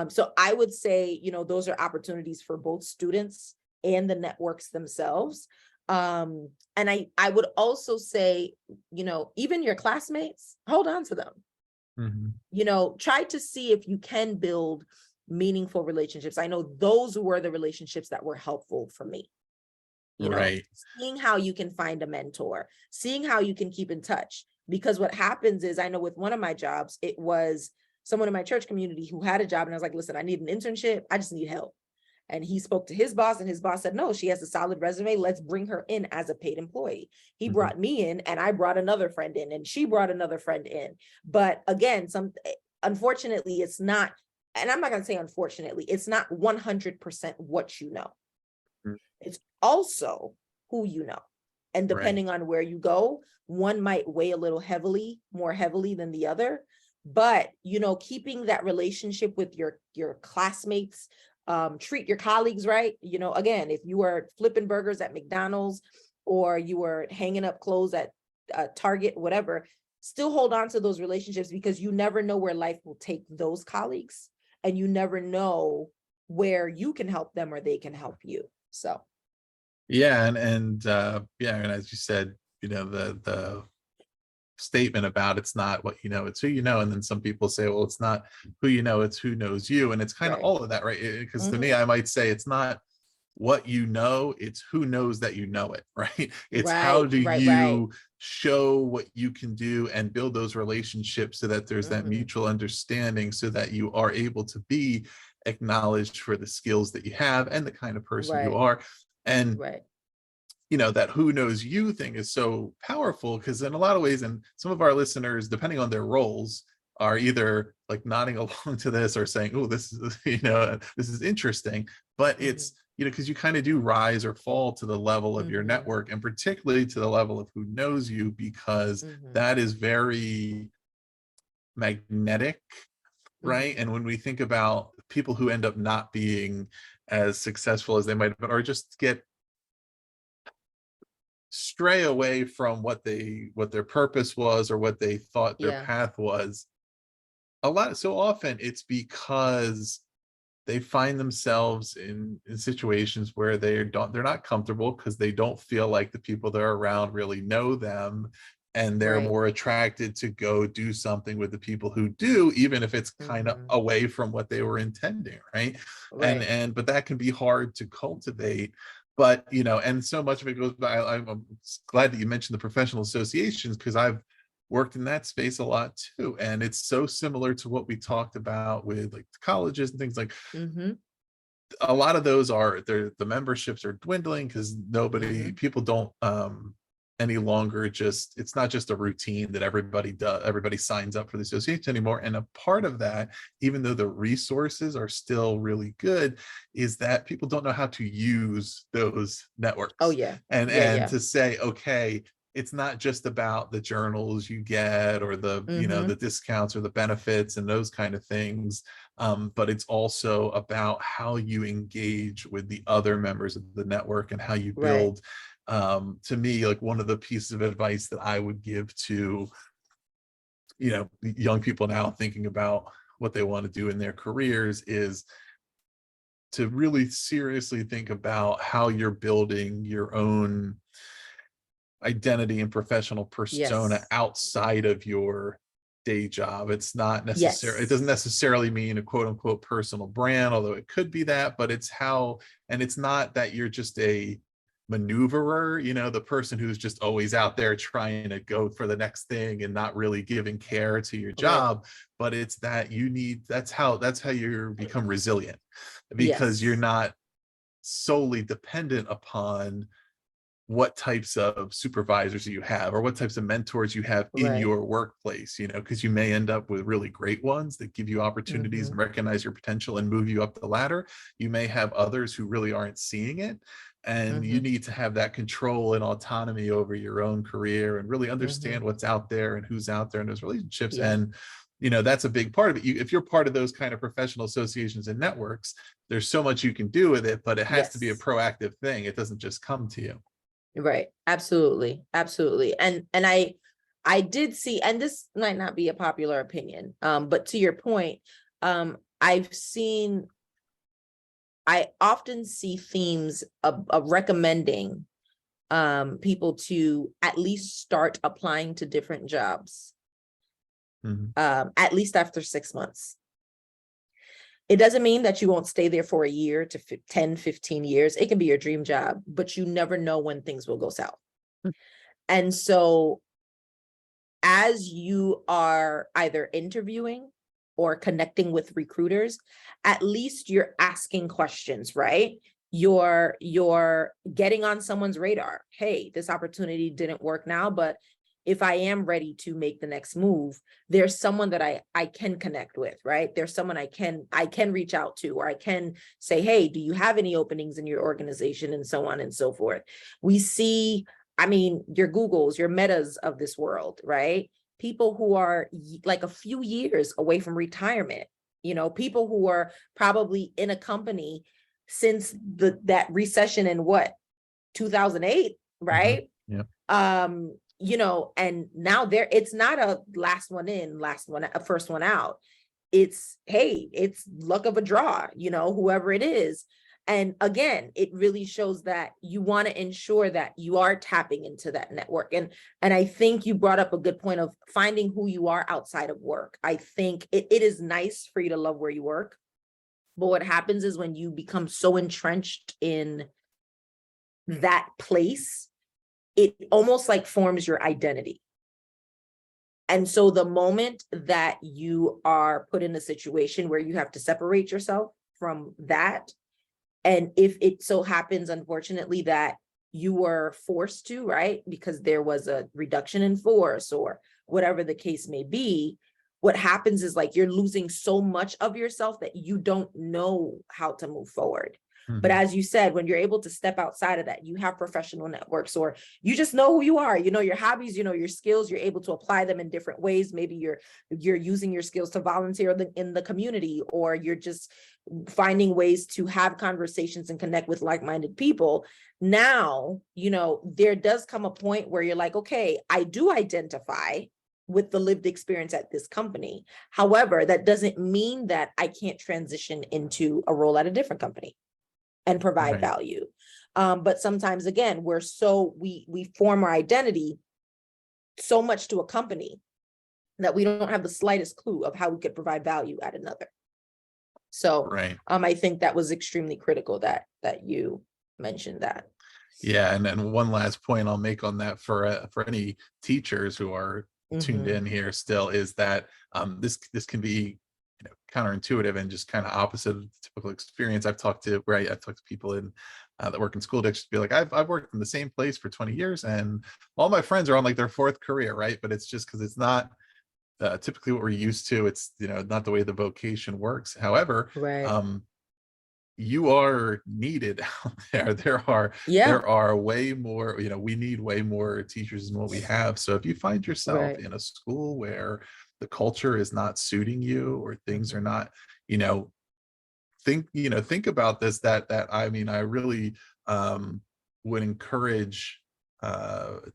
S2: So I would say, those are opportunities for both students and the networks themselves. And I would also say, even your classmates, hold on to them.
S1: Mhm.
S2: Try to see if you can build meaningful relationships. I know those were the relationships that were helpful for me. you know
S1: Right.
S2: Seeing how you can find a mentor, seeing how you can keep in touch, because what happens is, I know with one of my jobs, it was someone in my church community who had a job, and I was like, listen, I need an internship, I just need help. And he spoke to his boss, and his boss said, no, she has a solid resume, let's bring her in as a paid employee. He
S1: Mhm.
S2: brought me in, and I brought another friend in, and she brought another friend in. But again, unfortunately, it's not, and I'm not going to say unfortunately, it's not 100% what you know.
S1: Mm.
S2: It's also who you know. And
S1: Right.
S2: depending on where you go, one might weigh a little more heavily than the other. But, keeping that relationship with your classmates, treat your colleagues right. Again, if you are flipping burgers at McDonald's, or you were hanging up clothes at Target, whatever, still hold on to those relationships, because you never know where life will take those colleagues, and you never know where you can help them or they can help you. So,
S1: Yeah, yeah, and as you said, the statement about it's not what you know, it's who you know. And then some people say, well, it's not who you know, it's who knows you. And it's kind of
S2: right.
S1: all of that, right? Because to me,
S2: Mhm.
S1: I might say it's not what you know, it's who knows that you know it, right? It's how
S2: Right,
S1: do
S2: right, right.
S1: you show what you can do and build those relationships so that there's that
S2: Mhm.
S1: mutual understanding, so that you are able to be acknowledged for the skills that you have and the kind of person you
S2: Right,
S1: are. And
S2: right.
S1: that who knows you thing is so powerful, because in a lot of ways, and some of our listeners, depending on their roles, are either like nodding along to this or saying, oh, this is this is interesting. But
S2: Mhm.
S1: it's because you kind of do rise or fall to the level of your
S2: Mhm.
S1: network, and particularly to the level of who knows you, because
S2: Mhm.
S1: that is very magnetic, right?
S2: Mhm.
S1: And when we think about people who end up not being as successful as they might have been, or just get stray away from what their purpose was, or what they thought their
S2: Yeah.
S1: path was, so often it's because they find themselves in situations where they're not comfortable, because they don't feel like the people they're around really know them, and they're
S2: Right.
S1: more attracted to go do something with the people who do, even if it's kind of
S2: Mhm.
S1: away from what they were intending, right?
S2: Right.
S1: But that can be hard to cultivate. But and so much of it goes by. I'm glad that you mentioned the professional associations, because I've worked in that space a lot too. And it's so similar to what we talked about with like the colleges and things like
S2: Mm-hmm.
S1: a lot of those are the memberships are dwindling because
S2: Mm-hmm.
S1: people don't any longer just it's not just a routine that everybody signs up for the association anymore. And a part of that, even though the resources are still really good, is that people don't know how to use those
S2: Oh
S1: networks.
S2: yeah. Yeah,
S1: And
S2: yeah.
S1: to say, okay, it's not just about the journals you get or
S2: Mm-hmm.
S1: the discounts or the benefits and those kind of things, but it's also about how you engage with the other members of the network and how you
S2: Right.
S1: build. To me, like one of the pieces of advice that I would give to young people now thinking about what they want to do in their careers is to really seriously think about how you're building your own identity and professional persona
S2: Yes.
S1: outside of your day job. It
S2: Yes.
S1: doesn't necessarily mean a quote unquote personal brand, although it could be that, but and it's not that you're just a maneuverer, the person who's just always out there trying to go for the next thing and not really giving care to your
S2: Right.
S1: job, but it's that that's how you become resilient, because you're
S2: Yes.
S1: not solely dependent upon what types of supervisors you have or what types of mentors you have in
S2: Right.
S1: your workplace, because you may end up with really great ones that give you opportunities
S2: Mm-hmm.
S1: and recognize your potential and move you up the ladder. You may have others who really aren't seeing it. And you
S2: Mm-hmm.
S1: need to have that control and autonomy over your own career and really
S2: Mm-hmm.
S1: understand what's out there and who's out there in those relationships.
S2: Yeah.
S1: And that's a big part of it. If you're part of those kind of professional associations and networks, there's so much you can do with it, but it has to be a
S2: Yes.
S1: proactive thing. It doesn't just come to you.
S2: Right. Absolutely. Absolutely. And I did see, and this might not be a popular opinion, but to your point, I've seen, I often see themes of recommending people to at least start applying to different jobs,
S1: Mhm.
S2: at least after 6 months. It doesn't mean that you won't stay there for a year to 10, 15 years. It can be your dream job, but you never know when things will go south. And so as you are either interviewing or connecting with recruiters, at least you're asking questions, right? You're getting on someone's radar. Hey, this opportunity didn't work now, but if I am ready to make the next move, there's someone that I can connect with, right? There's someone I can reach out to, or I can say, hey, do you have any openings in your organization, and so on and so forth. We see, I mean, your Googles, your Metas of this world, right? People who are like a few years away from retirement, people who are probably in a company since that recession in what, 2008,
S1: Mhm.
S2: right?
S1: Yeah.
S2: And now it's not a last one in, last one, a first one out. It's, hey, it's luck of a draw, whoever it is. And again, it really shows that you want to ensure that you are tapping into that network. And I think you brought up a good point of finding who you are outside of work. I think it is nice for you to love where you work, but what happens is when you become so entrenched in that place, it almost like forms your identity. And so the moment that you are put in a situation where you have to separate yourself from that, and if it so happens, unfortunately, that you were forced to, right, because there was a reduction in force or whatever the case may be, what happens is like you're losing so much of yourself that you don't know how to move forward. But
S1: Mhm.
S2: as you said, when you're able to step outside of that, you have professional networks, or you just know who you are, your hobbies, your skills, you're able to apply them in different ways. Maybe you're using your skills to volunteer in the community, or you're just finding ways to have conversations and connect with like-minded people. Now, there does come a point where you're like, okay, I do identify with the lived experience at this company. However, that doesn't mean that I can't transition into a role at a different company and provide
S1: Right.
S2: value. But sometimes, again, we form our identity so much to a company that we don't have the slightest clue of how we could provide value at another. So
S1: Right.
S2: I think that was extremely critical that you mentioned that.
S1: Yeah, and then one last point I'll make on that for any teachers who are tuned
S2: Mhm.
S1: in here still, is that this can be, counterintuitive and just kind of opposite of the typical experience. I've talked to people in that work in school districts, be like, I've worked in the same place for 20 years, and all my friends are on like their fourth career, right? But it's just because it's not typically what we're used to. It's, not the way the vocation works. However,
S2: Right.
S1: um, you are needed out there.
S2: Yeah.
S1: There are way more, we need way more teachers than what we have. So if you find yourself
S2: Right.
S1: in a school where the culture is not suiting you, or things are
S2: Mhm.
S1: not, you know, think about this, that I mean, I really would encourage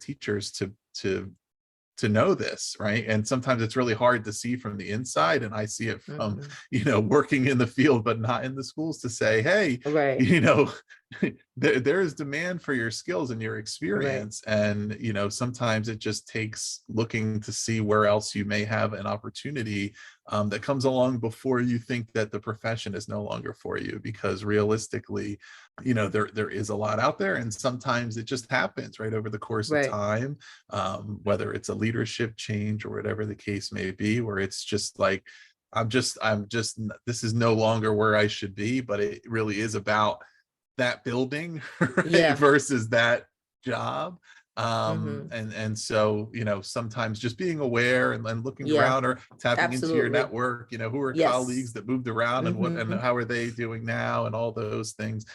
S1: teachers to know this, right? And sometimes it's really hard to see from the inside. And I see it from,
S2: Mhm.
S1: working in the field, but not in the schools, to say, hey,
S2: Right.
S1: you know, there is demand for your skills and your
S2: Right.
S1: experience. And, sometimes it just takes looking to see where else you may have an opportunity that comes along before you think that the profession is no longer for you. Because realistically, there is a lot out there, and sometimes it just happens right over the course of
S2: Right.
S1: time, whether it's a leadership change or whatever the case may be, where it's just like, this is no longer where I should be. But it really is about that building, right,
S2: Yeah.
S1: versus that job.
S2: Mhm.
S1: And so, sometimes just being aware, and looking
S2: Yeah.
S1: around, or tapping into your
S2: Absolutely.
S1: network, who are colleagues
S2: Yes.
S1: that moved around, and
S2: Mhm.
S1: how are they doing now, and all those things.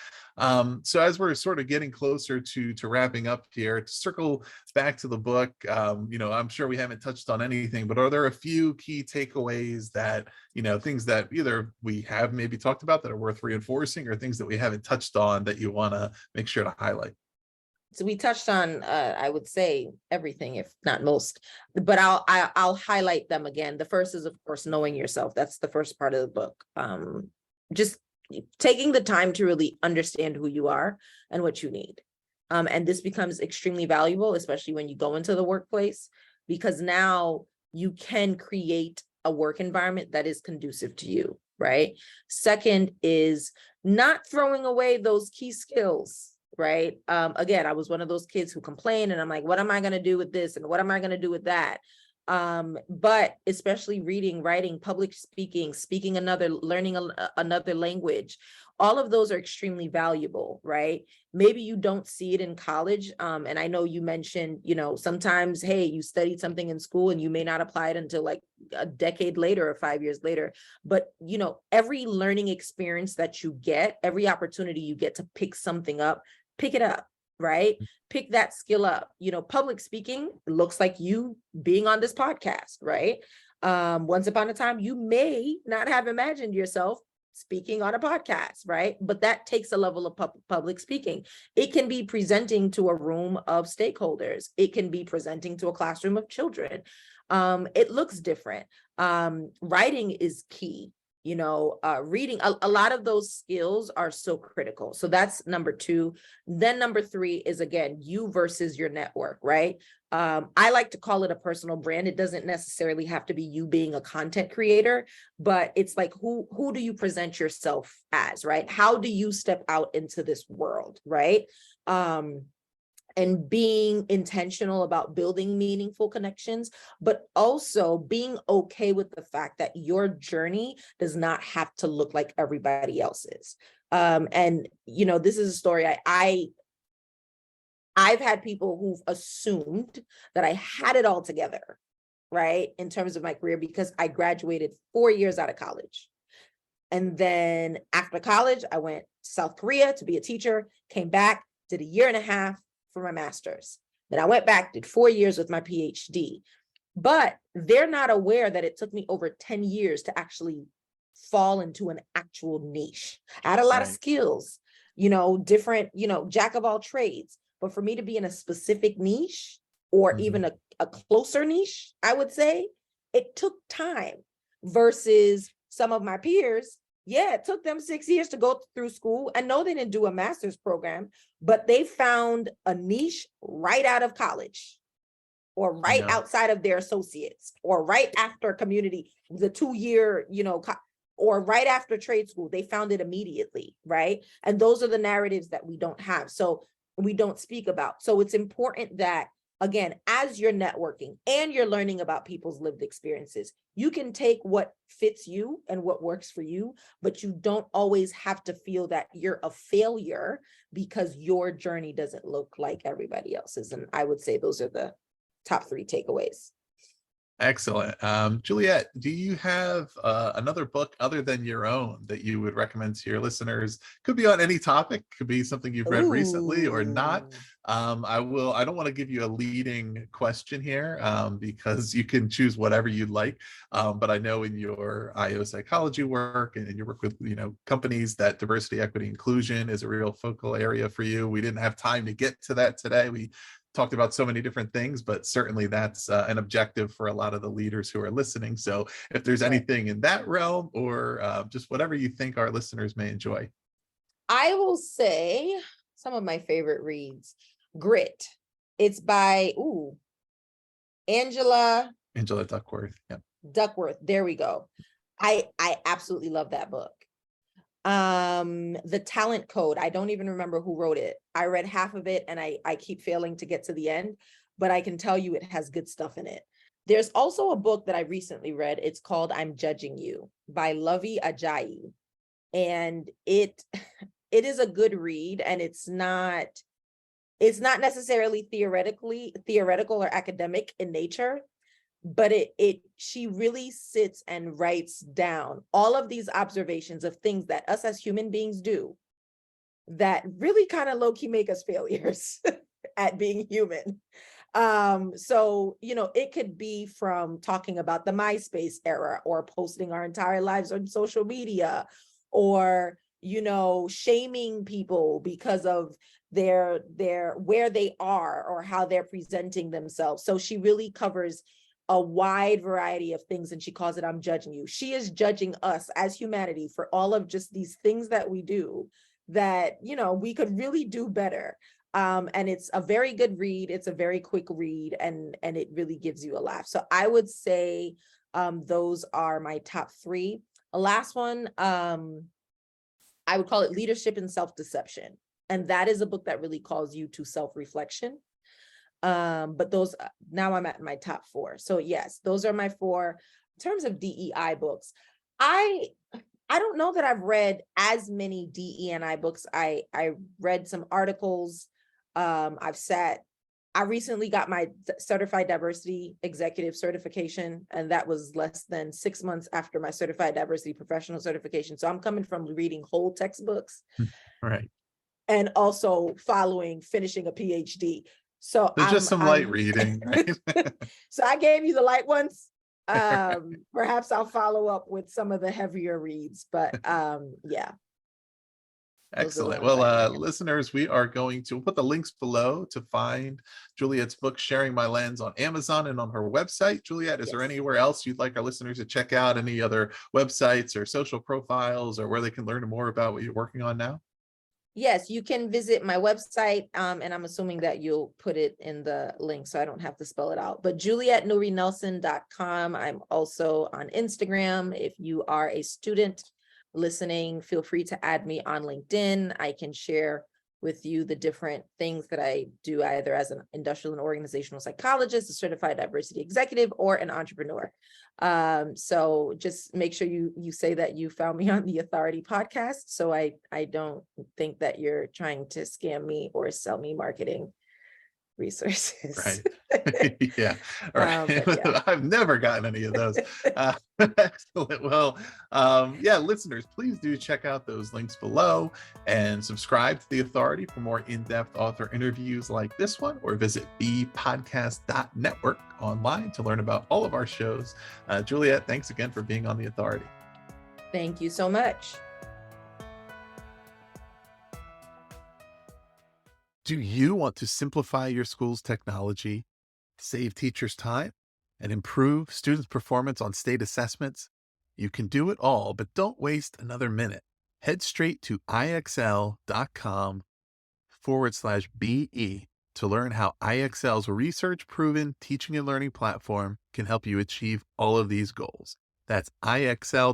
S1: So as we're sort of getting closer to wrapping up here, to circle back to the book, I'm sure we haven't touched on anything, but are there a few key takeaways that, things that either we have maybe talked about that are worth reinforcing, or things that we haven't touched on that you want to make sure to highlight?
S2: So we touched on, I would say everything, if not most, but I'll highlight them again. The first is, of course, knowing yourself. That's the first part of the book. Just taking the time to really understand who you are and what you need. And this becomes extremely valuable, especially when you go into the workplace, because now you can create a work environment that is conducive to you, right? Second is not throwing away those key skills, right? Again, I was one of those kids who complained, and I'm like, what am I going to do with this? And what am I going to do with that? But especially reading, writing, public speaking, learning another language, all of those are extremely valuable, right? Maybe you don't see it in college. And I know you mentioned, sometimes, hey, you studied something in school and you may not apply it until like a decade later or 5 years later. But, every learning experience that you get, every opportunity you get to pick something up, pick it up, right? Pick that skill up. Public speaking looks like you being on this podcast, right? Once upon a time, you may not have imagined yourself speaking on a podcast, right? But that takes a level of public speaking. It can be presenting to a room of stakeholders. It can be presenting to a classroom of children. It looks different. Writing is key. Reading, a lot of those skills are so critical. So that's number two. Then number three is, again, you versus your network, right? I like to call it a personal brand. It doesn't necessarily have to be you being a content creator, but it's like, who do you present yourself as, right? How do you step out into this world, right? And being intentional about building meaningful connections, but also being okay with the fact that your journey does not have to look like everybody else's. And this is a story I've had people who've assumed that I had it all together, right, in terms of my career, because I graduated 4 years out of college. And then after college, I went to South Korea to be a teacher, came back, did a year and a half for my master's. Then I went back, did 4 years with my PhD. But they're not aware that it took me over 10 years to actually fall into an actual niche. I had a lot of
S1: Right.
S2: skills, different, jack of all trades. But for me to be in a specific niche, or
S1: Mhm.
S2: even a closer niche, I would say, it took time versus some of my peers. Yeah, it took them 6 years to go through school. And no, they didn't do a master's program, but they found a niche right out of college, or right
S1: Yeah.
S2: outside of their associates, or right after community, the 2 year, or right after trade school. They found it immediately, right? And those are the narratives that we don't have. So we don't speak about. So it's important that again, as you're networking and you're learning about people's lived experiences, you can take what fits you and what works for you, but you don't always have to feel that you're a failure because your journey doesn't look like everybody else's. And I would say those are the top 3 takeaways.
S1: Excellent. Juliette, do you have another book other than your own that you would recommend to your listeners? Could be on any topic, could be something you've read recently or not.
S2: Ooh.
S1: I don't want to give you a leading question here, because you can choose whatever you'd like. But I know in your IO psychology work and in your work with, companies, that diversity, equity, inclusion is a real focal area for you. We didn't have time to get to that today. We talked about so many different things, but certainly that's an objective for a lot of the leaders who are listening. So if there's
S2: Right.
S1: anything in that realm, or just whatever you think our listeners may enjoy.
S2: I will say some of my favorite reads. Grit. It's by Angela
S1: Angela Duckworth. Yeah.
S2: Duckworth. There we go. I absolutely love that book. The Talent Code. I don't even remember who wrote it. I read half of it and I keep failing to get to the end, but I can tell you it has good stuff in it. There's also a book that I recently read. It's called I'm Judging You by Lovey Ajayi. And it is a good read, and it's not necessarily theoretical or academic in nature, but she really sits and writes down all of these observations of things that us as human beings do that really kind of low-key make us failures at being human. So, it could be from talking about the MySpace era, or posting our entire lives on social media, or, shaming people because of their where they are or how they're presenting themselves. So she really covers a wide variety of things, and she calls it I'm Judging You. She is judging us as humanity for all of just these things that we do that, we could really do better. And it's a very good read. It's a very quick read, and it really gives you a laugh. So I would say those are my top 3. The last one, I would call it Leadership and Self-Deception. And that is a book that really calls you to self-reflection. But those, now I'm at my top 4. So yes, those are my 4. In terms of DEI books, I don't know that I've read as many DE&I books. I read some articles. I recently got my certified diversity executive certification, and that was less than 6 months after my certified diversity professional certification. So I'm coming from reading whole textbooks
S1: Right.
S2: and also finishing a PhD. So
S1: So just some light reading, right?
S2: so I gave you the light ones. Perhaps I'll follow up with some of the heavier reads, but yeah.
S1: Excellent. Well, listeners, we are going to put the links below to find Juliette's book, Sharing My Lens, on Amazon and on her website. Juliette, is there anywhere else you'd like our listeners to check out? Any other websites or social profiles, or where they can learn more about what you're working on now?
S2: Yes, you can visit my website, and I'm assuming that you'll put it in the link so I don't have to spell it out. But JulietteNuriNelson.com. I'm also on Instagram. If you are a student listening, feel free to add me on LinkedIn. I can share with you the different things that I do, either as an industrial and organizational psychologist, a certified diversity executive, or an entrepreneur. So just make sure you say that you found me on the Authority podcast, so I don't think that you're trying to scam me or sell me marketing resources.
S1: Right. Yeah. All right.
S2: Yeah.
S1: I've never gotten any of those. Excellent. Well, yeah, listeners, please do check out those links below and subscribe to The Authority for more in-depth author interviews like this one, or visit bpodcast.network online to learn about all of our shows. Juliette, thanks again for being on The Authority.
S2: Thank you so much.
S1: Do you want to simplify your school's technology, save teachers time, and improve students' performance on state assessments? You can do it all, but don't waste another minute. Head straight to ixl.com/BE to learn how IXL's research-proven teaching and learning platform can help you achieve all of these goals. That's ixl.com/BE.